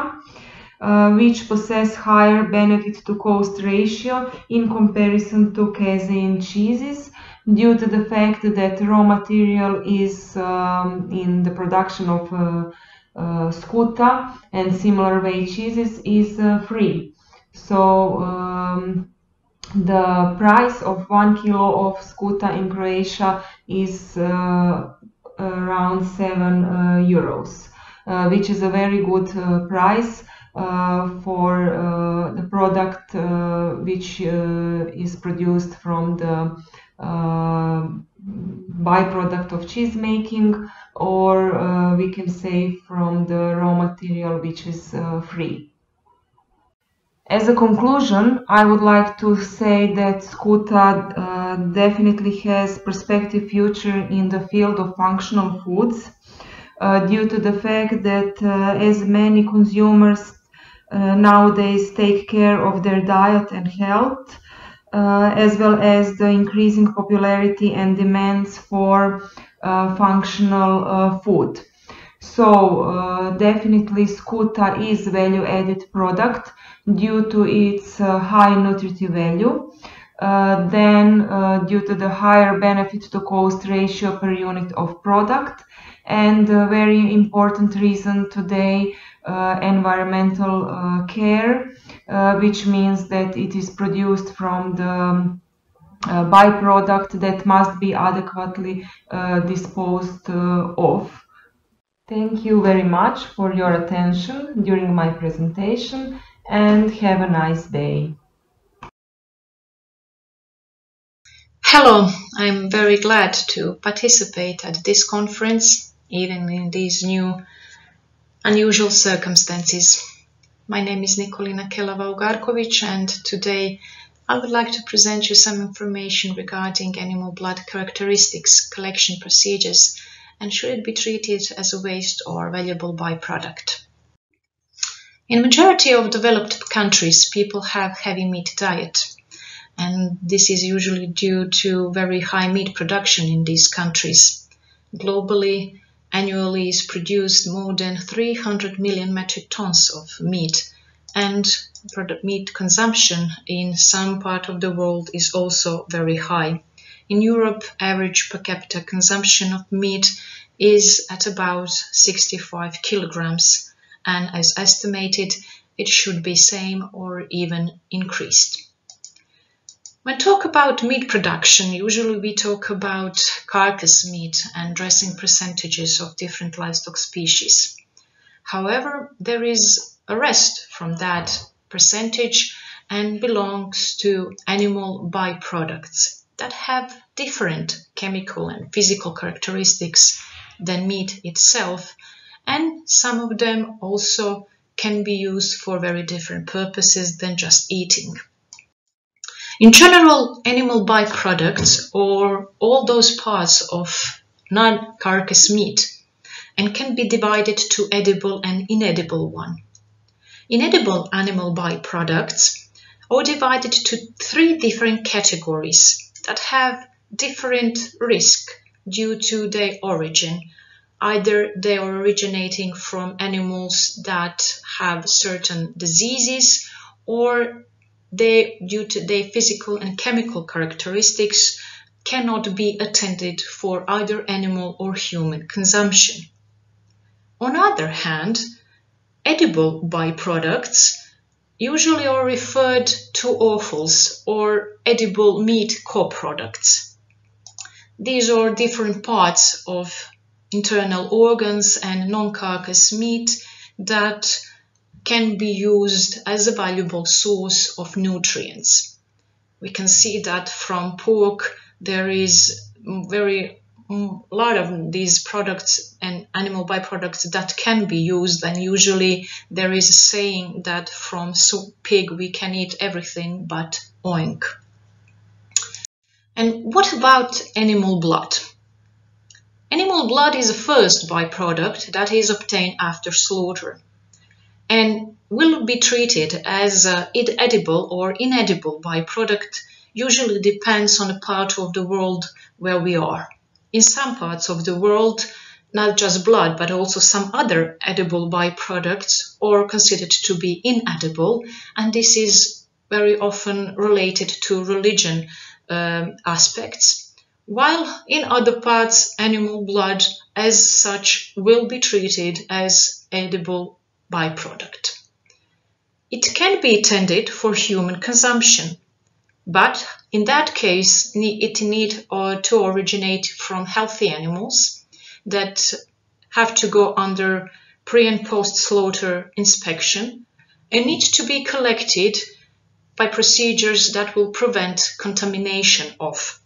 which possess higher benefit to cost ratio in comparison to casein cheeses, due to the fact that raw material is in the production of Skuta and similar whey cheeses is free. So the price of 1 kilo of Skuta in Croatia is around 7 euros, which is a very good price for the product which is produced from the byproduct of cheese making, or we can say from the raw material which is free. As a conclusion, I would like to say that Skuta definitely has prospective future in the field of functional foods, due to the fact that as many consumers nowadays take care of their diet and health, as well as the increasing popularity and demands for functional food. So definitely Skuta is value-added product due to its high nutritive value, then due to the higher benefit to cost ratio per unit of product, and a very important reason today, environmental care, which means that it is produced from the byproduct that must be adequately disposed of. Thank you very much for your attention during my presentation, and have a nice day. Hello, I'm very glad to participate at this conference, even in these new unusual circumstances. My name is Nikolina Kelava Ugarković, and today I would like to present you some information regarding animal blood characteristics, collection procedures, and should it be treated as a waste or valuable byproduct. In majority of developed countries, people have heavy meat diet, and this is usually due to very high meat production in these countries. Globally, annually is produced more than 300 million metric tons of meat, and meat consumption in some part of the world is also very high. In Europe, average per capita consumption of meat is at about 65 kilograms, and as estimated, it should be same or even increased. When talk about meat production, usually we talk about carcass meat and dressing percentages of different livestock species. However, there is a rest from that percentage and belongs to animal byproducts that have different chemical and physical characteristics than meat itself, and some of them also can be used for very different purposes than just eating. In general, animal byproducts are all those parts of non-carcass meat and can be divided to edible and inedible one. Inedible animal byproducts are divided to 3 different categories that have different risk due to their origin. Either they are originating from animals that have certain diseases, or they, due to their physical and chemical characteristics, cannot be attended for either animal or human consumption. On the other hand, edible byproducts usually are referred to offals or edible meat co-products. These are different parts of internal organs and non-carcass meat that can be used as a valuable source of nutrients. We can see that from pork there is very lot of these products and animal byproducts that can be used, and usually there is a saying that from pig we can eat everything but oink. And what about animal blood? Animal blood is the first byproduct that is obtained after slaughter and will be treated as edible or inedible byproduct. Usually depends on the part of the world where we are. In some parts of the world, not just blood, but also some other edible byproducts are considered to be inedible, and this is very often related to religion aspects, while in other parts, animal blood as such will be treated as edible byproduct. It can be intended for human consumption, but in that case, it needs to originate from healthy animals that have to go under pre- and post-slaughter inspection and need to be collected by procedures that will prevent contamination of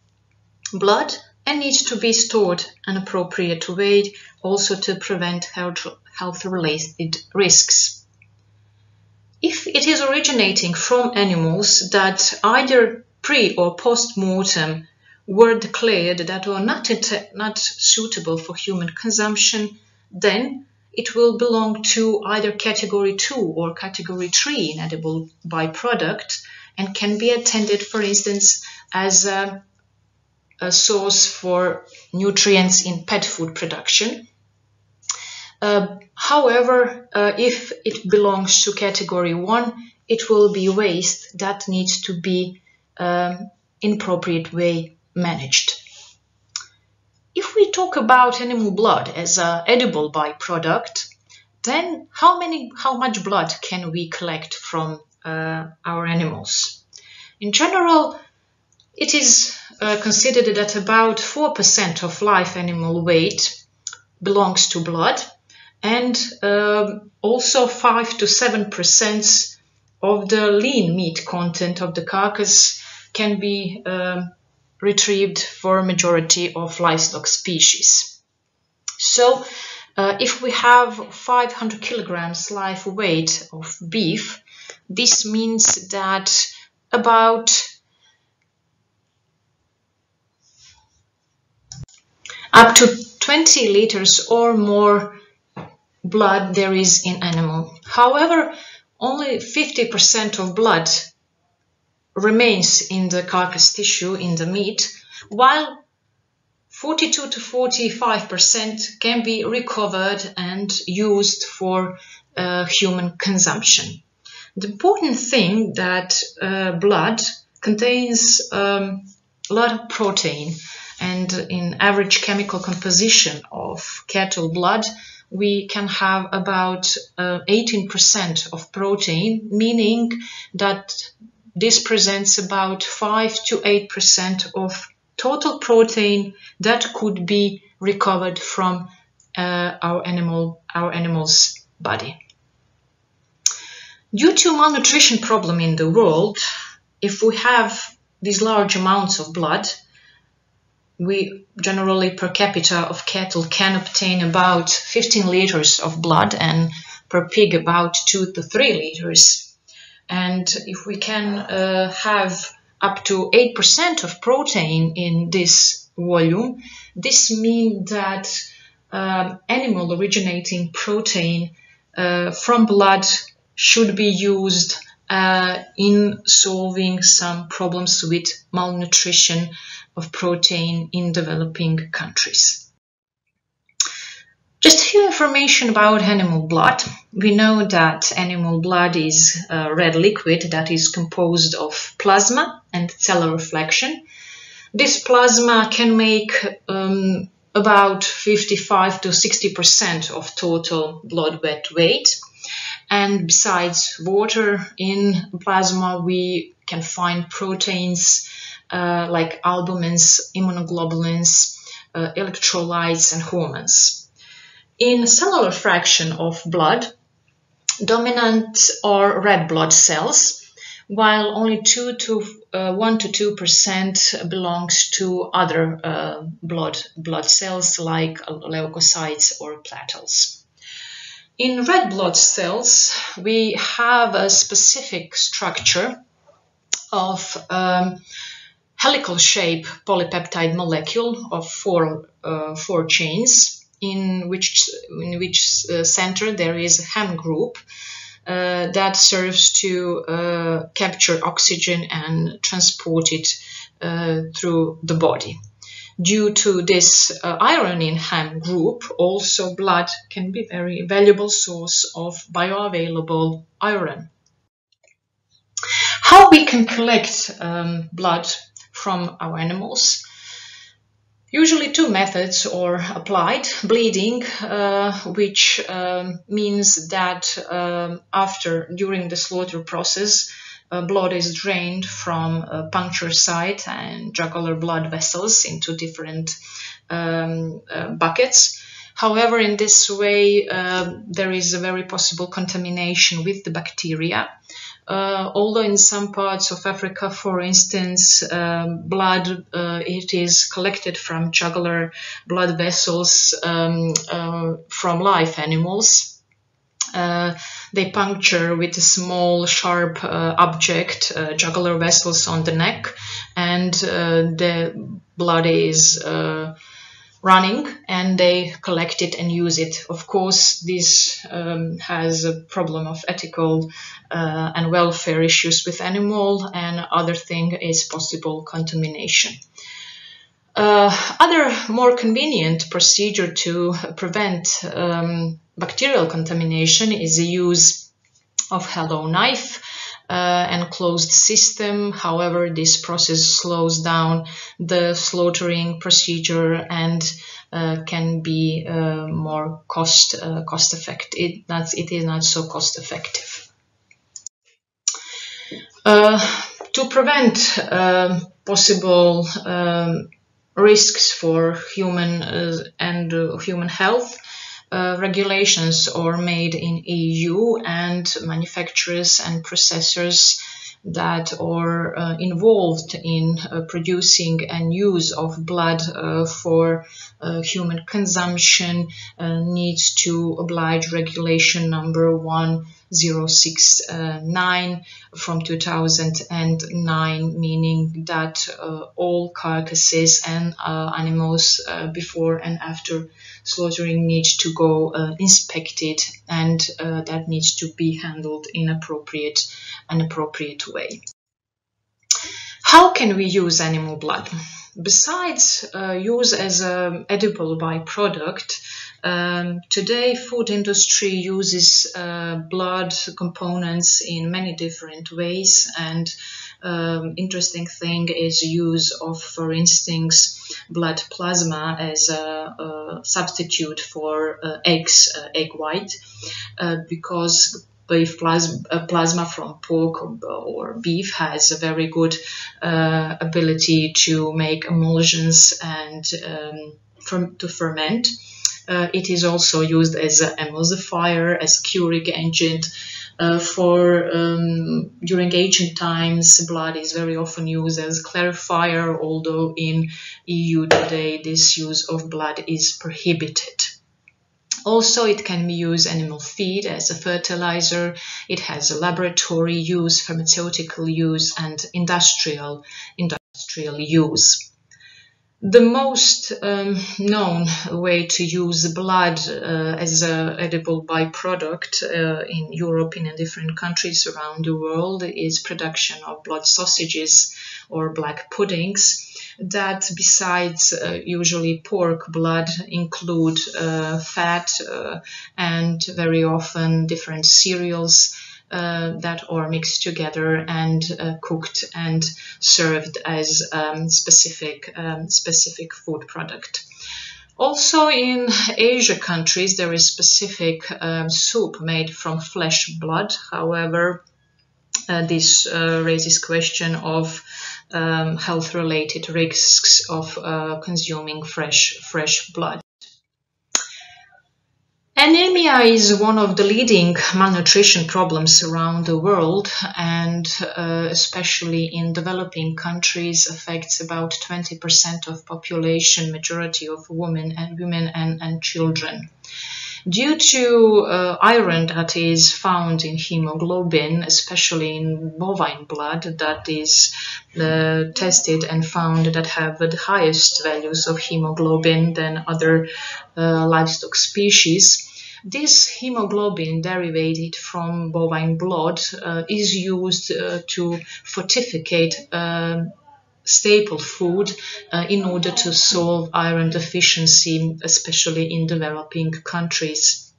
blood and needs to be stored in an appropriate way also to prevent health-related risks. If it is originating from animals that either pre- or post-mortem were declared that are not suitable for human consumption, then it will belong to either category 2 or category 3 inedible byproduct and can be intended, for instance, as a source for nutrients in pet food production. However, if it belongs to category 1, it will be waste that needs to be in appropriate way managed. If we talk about animal blood as an edible byproduct, then how much blood can we collect from our animals? In general, it is considered that about 4% of live animal weight belongs to blood, and also 5 to 7% of the lean meat content of the carcass can be retrieved for a majority of livestock species. So if we have 500 kilograms live weight of beef, this means that about up to 20 liters or more blood there is in animal. However, only 50% of blood remains in the carcass tissue, in the meat, while 42 to 45% can be recovered and used for human consumption. The important thing that blood contains a lot of protein, and in average chemical composition of cattle blood, we can have about 18% of protein, meaning that this presents about 5 to 8% of total protein that could be recovered from our animal's body. Due to malnutrition problem in the world, if we have these large amounts of blood, we generally per capita of cattle can obtain about 15 liters of blood, and per pig about 2 to 3 liters. And if we can have up to 8% of protein in this volume, this means that animal originating protein from blood should be used in solving some problems with malnutrition of protein in developing countries. Just a few information about animal blood. We know that animal blood is a red liquid that is composed of plasma and cellular reflection. This plasma can make about 55 to 60% of total blood weight. And besides water in plasma, we can find proteins like albumins, immunoglobulins, electrolytes and hormones. In cellular fraction of blood, dominant are red blood cells, while only 1 to 2% belongs to other blood cells like leukocytes or platelets. In red blood cells, we have a specific structure of helical shape polypeptide molecule of four chains, in which center there is a hem group that serves to capture oxygen and transport it through the body. Due to this iron in hem group, also blood can be a very valuable source of bioavailable iron. How we can collect blood from our animals? Usually two methods are applied. Bleeding, which means that during the slaughter process, blood is drained from a puncture site and jugular blood vessels into different buckets. However, in this way, there is a very possible contamination with the bacteria. Although in some parts of Africa, for instance, blood it is collected from jugular blood vessels from live animals. They puncture with a small sharp object jugular vessels on the neck, and the blood is running, and they collect it and use it. Of course, this has a problem of ethical and welfare issues with animal, and other thing is possible contamination. Other more convenient procedure to prevent bacterial contamination is the use of hollow knife and closed system. However, this process slows down the slaughtering procedure and can be more cost effective. It is not so cost effective. To prevent possible risks for human and human health, regulations are made in EU, and manufacturers and processors that are involved in producing and use of blood for human consumption needs to oblige regulation number 1069 from 2009, meaning that all carcasses and animals before and after slaughtering needs to go inspected, and that needs to be handled in an appropriate way. How can we use animal blood? Besides use as an edible byproduct, today food industry uses blood components in many different ways, and interesting thing is use of, for instance, blood plasma as a substitute for egg white, because beef plasma from pork or beef has a very good ability to make emulsions and to ferment. It is also used as an emulsifier, as a curing agent. During ancient times, blood is very often used as a clarifier, although in EU today this use of blood is prohibited. Also, it can be used animal feed as a fertilizer. It has a laboratory use, pharmaceutical use, and industrial use. The most known way to use blood as an edible byproduct in Europe and in different countries around the world is production of blood sausages or black puddings that, besides usually pork blood, include fat and very often different cereals that are mixed together and cooked and served as specific food product. Also, in Asia countries, there is specific soup made from flesh blood. However, this raises question of health-related risks of consuming fresh blood. Anemia is one of the leading malnutrition problems around the world, and especially in developing countries affects about 20% of population, majority of women and children. Due to iron that is found in hemoglobin, especially in bovine blood, that is tested and found that have the highest values of hemoglobin than other livestock species, this hemoglobin derived from bovine blood is used to fortificate staple food in order to solve iron deficiency, especially in developing countries.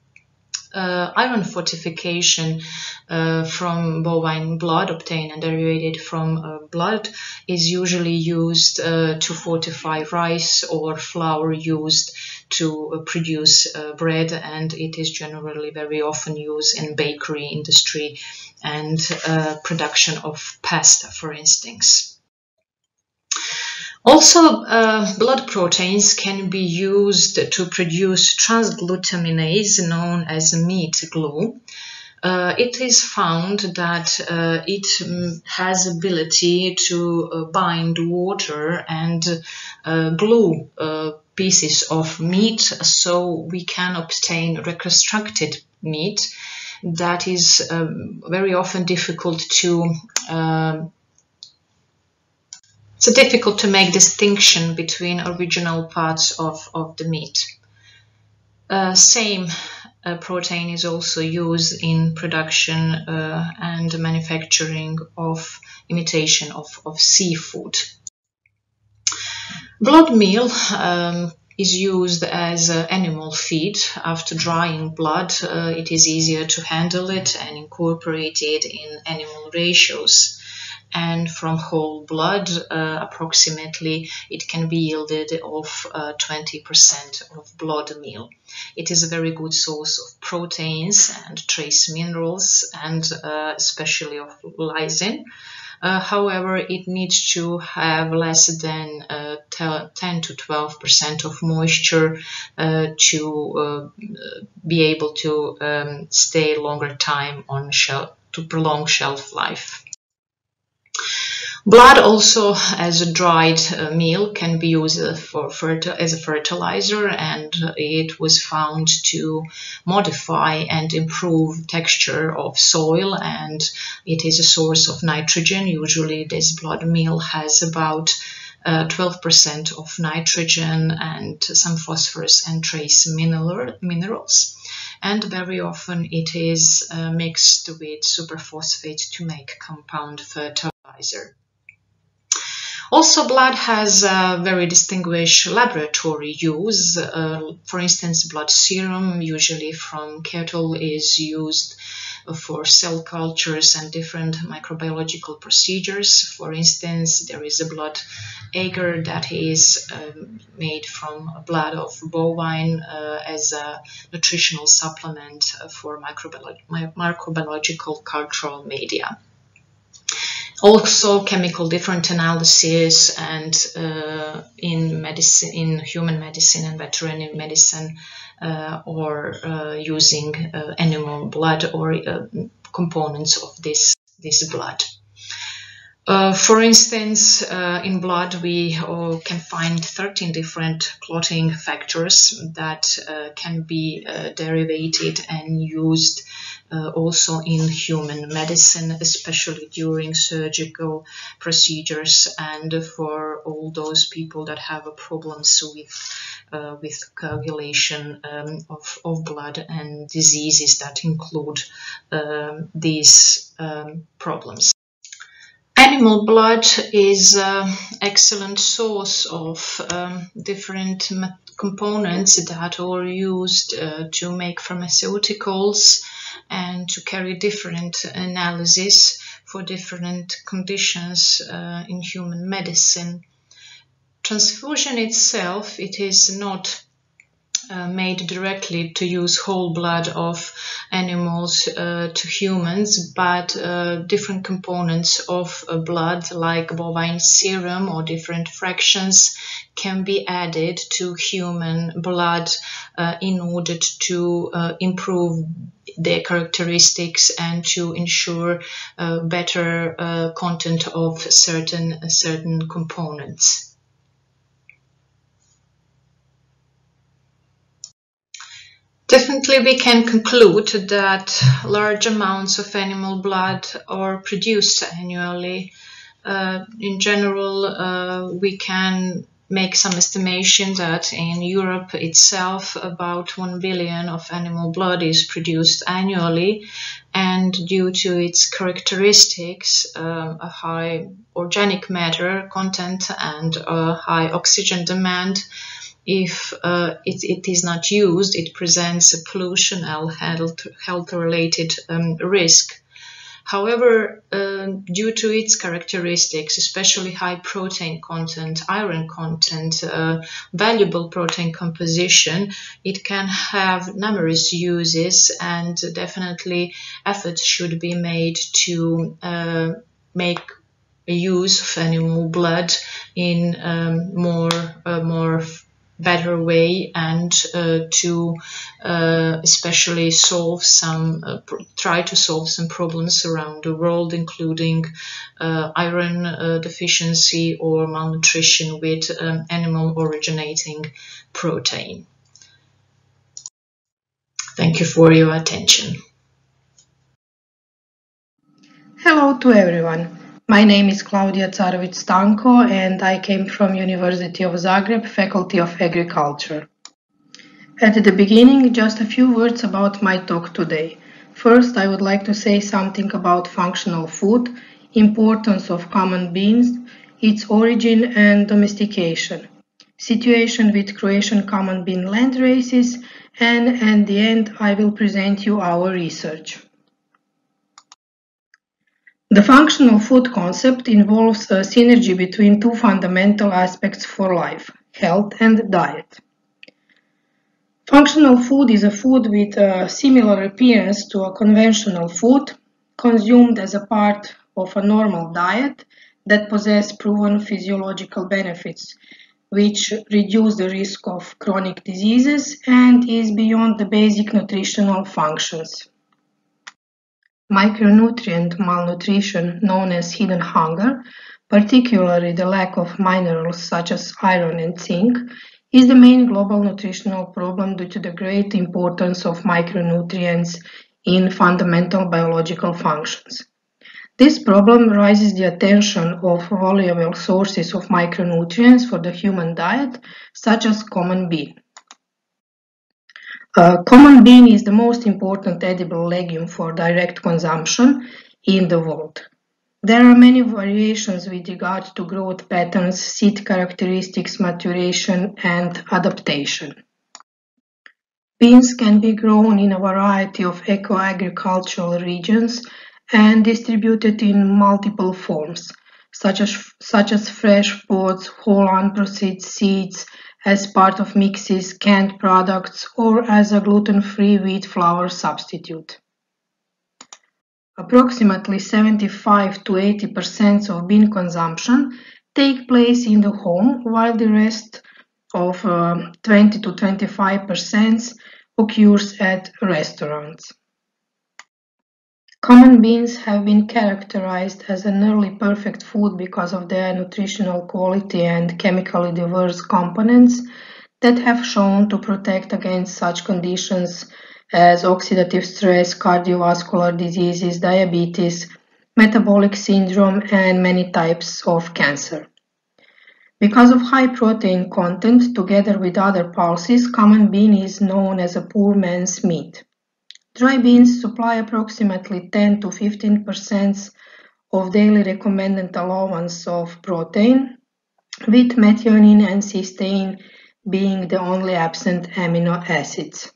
Iron fortification from bovine blood obtained and derived from blood is usually used to fortify rice or flour used to produce bread, and it is generally very often used in bakery industry and production of pasta, for instance. Also, blood proteins can be used to produce transglutaminase, known as meat glue. It is found that it has ability to bind water and glue pieces of meat, so we can obtain reconstructed meat that is very often difficult to It's difficult to make distinction between original parts of the meat. Same protein is also used in production and manufacturing of imitation of seafood. Blood meal is used as animal feed. After drying blood, it is easier to handle it and incorporate it in animal ratios. And from whole blood, approximately, it can be yielded of 20% of blood meal. It is a very good source of proteins and trace minerals, and especially of lysine. However, it needs to have less than 10 to 12% of moisture to be able to stay longer time on shelf, to prolong shelf life. Blood also, as a dried meal, can be used as a fertilizer, and it was found to modify and improve texture of soil, and it is a source of nitrogen. Usually this blood meal has about 12% of nitrogen and some phosphorus and trace minerals. And very often it is mixed with superphosphate to make compound fertilizer. Also, blood has very distinguished laboratory use. For instance, blood serum, usually from cattle, is used for cell cultures and different microbiological procedures. For instance, there is a blood agar that is made from blood of bovine as a nutritional supplement for microbiological cultural media. Also, chemical different analysis and in medicine, in human medicine and veterinary medicine, or using animal blood or components of this blood. For instance, in blood we can find 13 different clotting factors that can be derivated and used also in human medicine, especially during surgical procedures and for all those people that have problems with coagulation of blood and diseases that include these problems. Animal blood is an excellent source of different components that are used to make pharmaceuticals and to carry different analysis for different conditions in human medicine. Transfusion itself, it is not made directly to use whole blood of animals to humans, but different components of blood like bovine serum or different fractions can be added to human blood in order to improve their characteristics and to ensure better content of certain components. Definitely we can conclude that large amounts of animal blood are produced annually. In general, we can make some estimation that in Europe itself about 1 billion of animal blood is produced annually, and due to its characteristics, a high organic matter content and a high oxygen demand, if it is not used, it presents a pollution and health-related risk. However, due to its characteristics, especially high protein content, iron content, valuable protein composition, it can have numerous uses, and definitely efforts should be made to make use of animal blood in more better way, and to especially try to solve some problems around the world, including iron deficiency or malnutrition with animal originating protein. Thank you for your attention. Hello to everyone. My name is Carović-Stanko and I came from University of Zagreb, Faculty of Agriculture. At the beginning, just a few words about my talk today. First, I would like to say something about functional food, importance of common beans, its origin and domestication, situation with Croatian common bean landraces, and at the end I will present you our research. The functional food concept involves a synergy between two fundamental aspects for life, health and diet. Functional food is a food with a similar appearance to a conventional food, consumed as a part of a normal diet that possess proven physiological benefits, which reduce the risk of chronic diseases and is beyond the basic nutritional functions. Micronutrient malnutrition, known as hidden hunger, particularly the lack of minerals such as iron and zinc, is the main global nutritional problem due to the great importance of micronutrients in fundamental biological functions. This problem raises the attention of valuable sources of micronutrients for the human diet, such as common bean. Common bean is the most important edible legume for direct consumption in the world. There are many variations with regard to growth patterns, seed characteristics, maturation, and adaptation. Beans can be grown in a variety of eco-agricultural regions and distributed in multiple forms, such as fresh pods, whole unprocessed seeds, as part of mixes, canned products, or as a gluten-free wheat flour substitute. Approximately 75 to 80% of bean consumption take place in the home, while the rest of 20 to 25% occurs at restaurants. Common beans have been characterized as a nearly perfect food because of their nutritional quality and chemically diverse components that have shown to protect against such conditions as oxidative stress, cardiovascular diseases, diabetes, metabolic syndrome, and many types of cancer. Because of high protein content, together with other pulses, common bean is known as a poor man's meat. Dry beans supply approximately 10 to 15% of daily recommended allowance of protein, with methionine and cysteine being the only absent amino acids.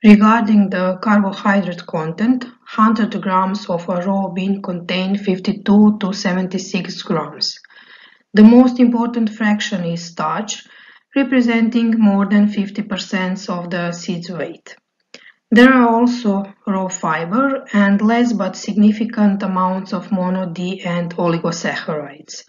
Regarding the carbohydrate content, 100 grams of a raw bean contain 52 to 76 grams. The most important fraction is starch, representing more than 50% of the seed's weight. There are also raw fiber and less but significant amounts of mono, D and oligosaccharides.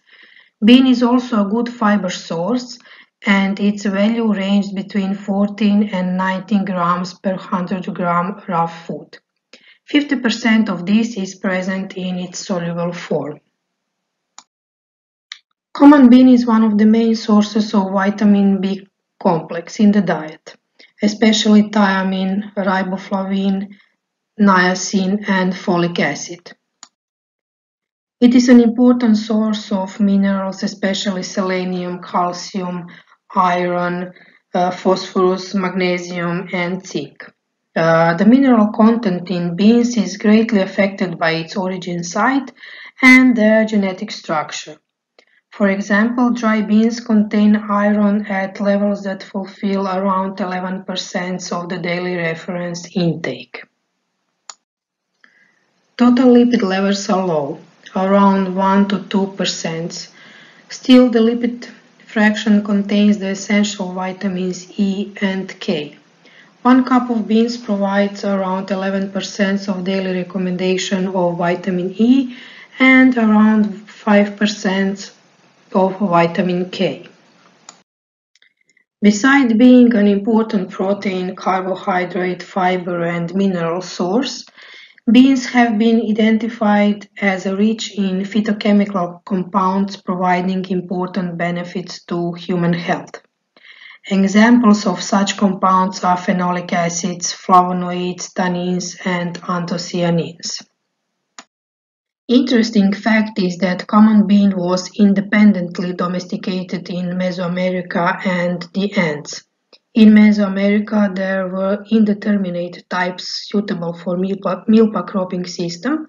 Bean is also a good fiber source, and its value ranged between 14 and 19 grams per 100 gram raw food. 50% of this is present in its soluble form. Common bean is one of the main sources of vitamin B complex in the diet, especially thiamine, riboflavin, niacin, and folic acid. It is an important source of minerals, especially selenium, calcium, iron, phosphorus, magnesium, and zinc. The mineral content in beans is greatly affected by its origin site and their genetic structure. For example, dry beans contain iron at levels that fulfill around 11% of the daily reference intake. Total lipid levels are low, around 1 to 2%. Still, the lipid fraction contains the essential vitamins E and K. 1 cup of beans provides around 11% of daily recommendation of vitamin E and around 5% of vitamin K. Besides being an important protein, carbohydrate, fiber, and mineral source, beans have been identified as rich in phytochemical compounds providing important benefits to human health. Examples of such compounds are phenolic acids, flavonoids, tannins, and anthocyanins. Interesting fact is that common bean was independently domesticated in Mesoamerica and the Andes. In Mesoamerica, there were indeterminate types suitable for milpa cropping system.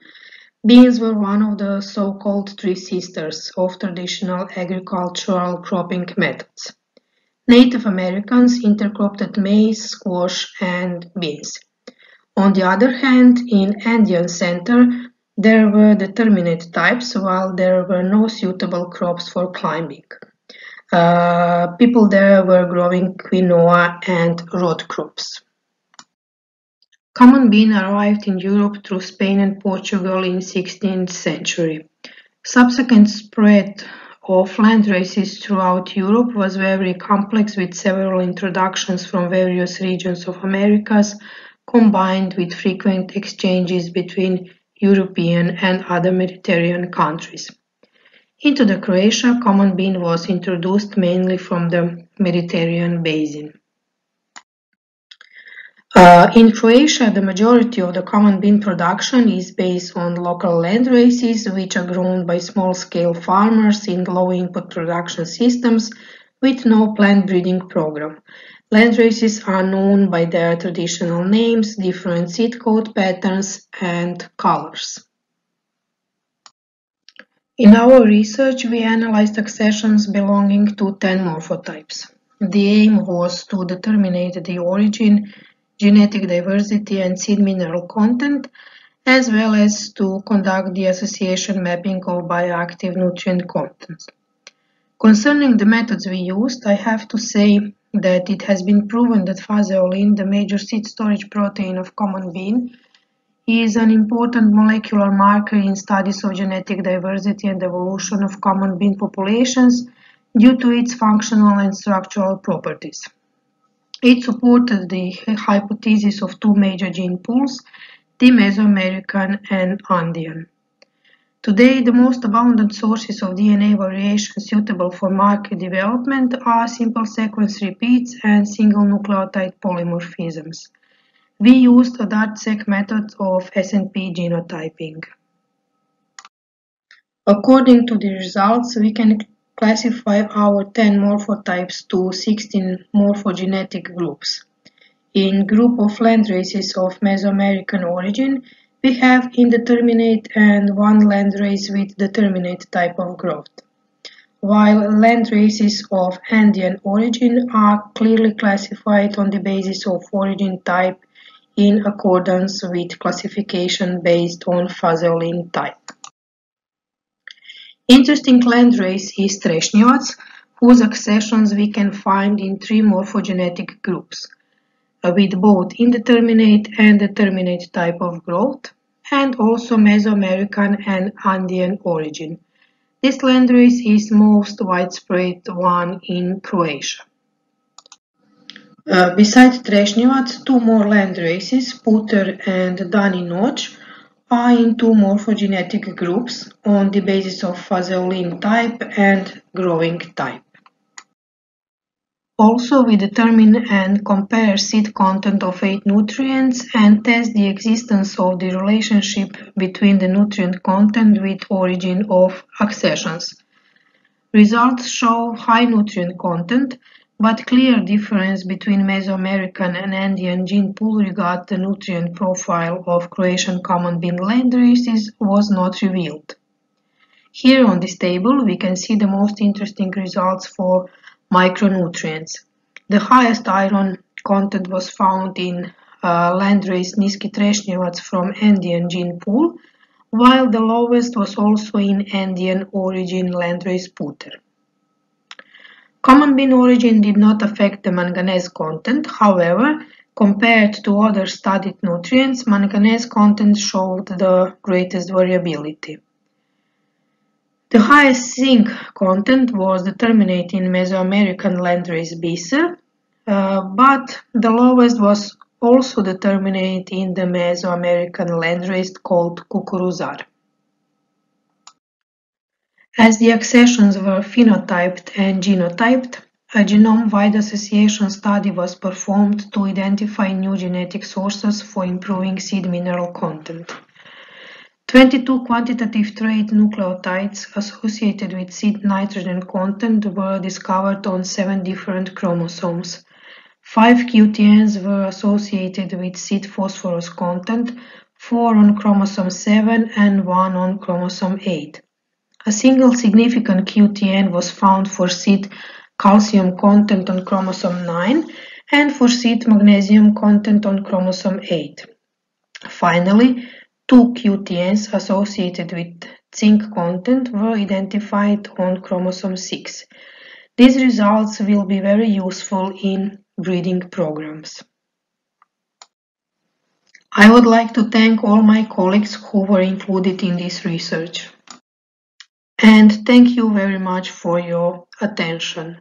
Beans were one of the so-called three sisters of traditional agricultural cropping methods. Native Americans intercropped maize, squash, and beans. On the other hand, in Andean center, there were determinate types, while there were no suitable crops for climbing. People there were growing quinoa and root crops. Common bean arrived in Europe through Spain and Portugal in 16th century. Subsequent spread of landraces throughout Europe was very complex, with several introductions from various regions of Americas, combined with frequent exchanges between European and other Mediterranean countries. Into the Croatia, common bean was introduced mainly from the Mediterranean basin. In Croatia, the majority of the common bean production is based on local landraces, which are grown by small-scale farmers in low-input production systems with no planned breeding program. Landraces are known by their traditional names, different seed coat patterns, and colors. In our research, we analyzed accessions belonging to 10 morphotypes. The aim was to determine the origin, genetic diversity, and seed mineral content, as well as to conduct the association mapping of bioactive nutrient contents. Concerning the methods we used, I have to say that it has been proven that phaseolin, the major seed storage protein of common bean, is an important molecular marker in studies of genetic diversity and evolution of common bean populations due to its functional and structural properties. It supported the hypothesis of two major gene pools, the Mesoamerican and Andean. Today, the most abundant sources of DNA variation suitable for marker development are simple sequence repeats and single nucleotide polymorphisms. We used a DART-seq method of SNP genotyping. According to the results, we can classify our 10 morphotypes to 16 morphogenetic groups. In group of landraces of Mesoamerican origin, we have indeterminate and one landrace with determinate type of growth, while landraces of Andean origin are clearly classified on the basis of origin type in accordance with classification based on phaseolin type. Interesting landrace is Trešnjevac, whose accessions we can find in 3 morphogenetic groups, with both indeterminate and determinate type of growth, and also Mesoamerican and Andean origin. This landrace is most widespread one in Croatia. Besides trešnjevac, 2 more landraces, Puter and Dani Noć, are in 2 morphogenetic groups on the basis of phaseolin type and growing type. Also, we determine and compare seed content of 8 nutrients and test the existence of the relationship between the nutrient content with origin of accessions. Results show high nutrient content, but clear difference between Mesoamerican and Andean gene pool regarding the nutrient profile of Croatian common bean landraces was not revealed. Here on this table we can see the most interesting results for micronutrients. The highest iron content was found in landrace Niski trešnjevac from Andean gene pool, while the lowest was also in Andean origin landrace Puter. Common bean origin did not affect the manganese content, however, compared to other studied nutrients, manganese content showed the greatest variability. The highest zinc content was determined in Mesoamerican landrace Bisa, but the lowest was also determined in the Mesoamerican landrace called Kukuruzar. As the accessions were phenotyped and genotyped, a genome-wide association study was performed to identify new genetic sources for improving seed mineral content. 22 quantitative trait nucleotides associated with seed nitrogen content were discovered on 7 different chromosomes. 5 QTNs were associated with seed phosphorus content, 4 on chromosome 7 and 1 on chromosome 8. A single significant QTN was found for seed calcium content on chromosome 9 and for seed magnesium content on chromosome 8. Finally, 2 QTNs associated with zinc content were identified on chromosome 6. These results will be very useful in breeding programs. I would like to thank all my colleagues who were included in this research. And thank you very much for your attention.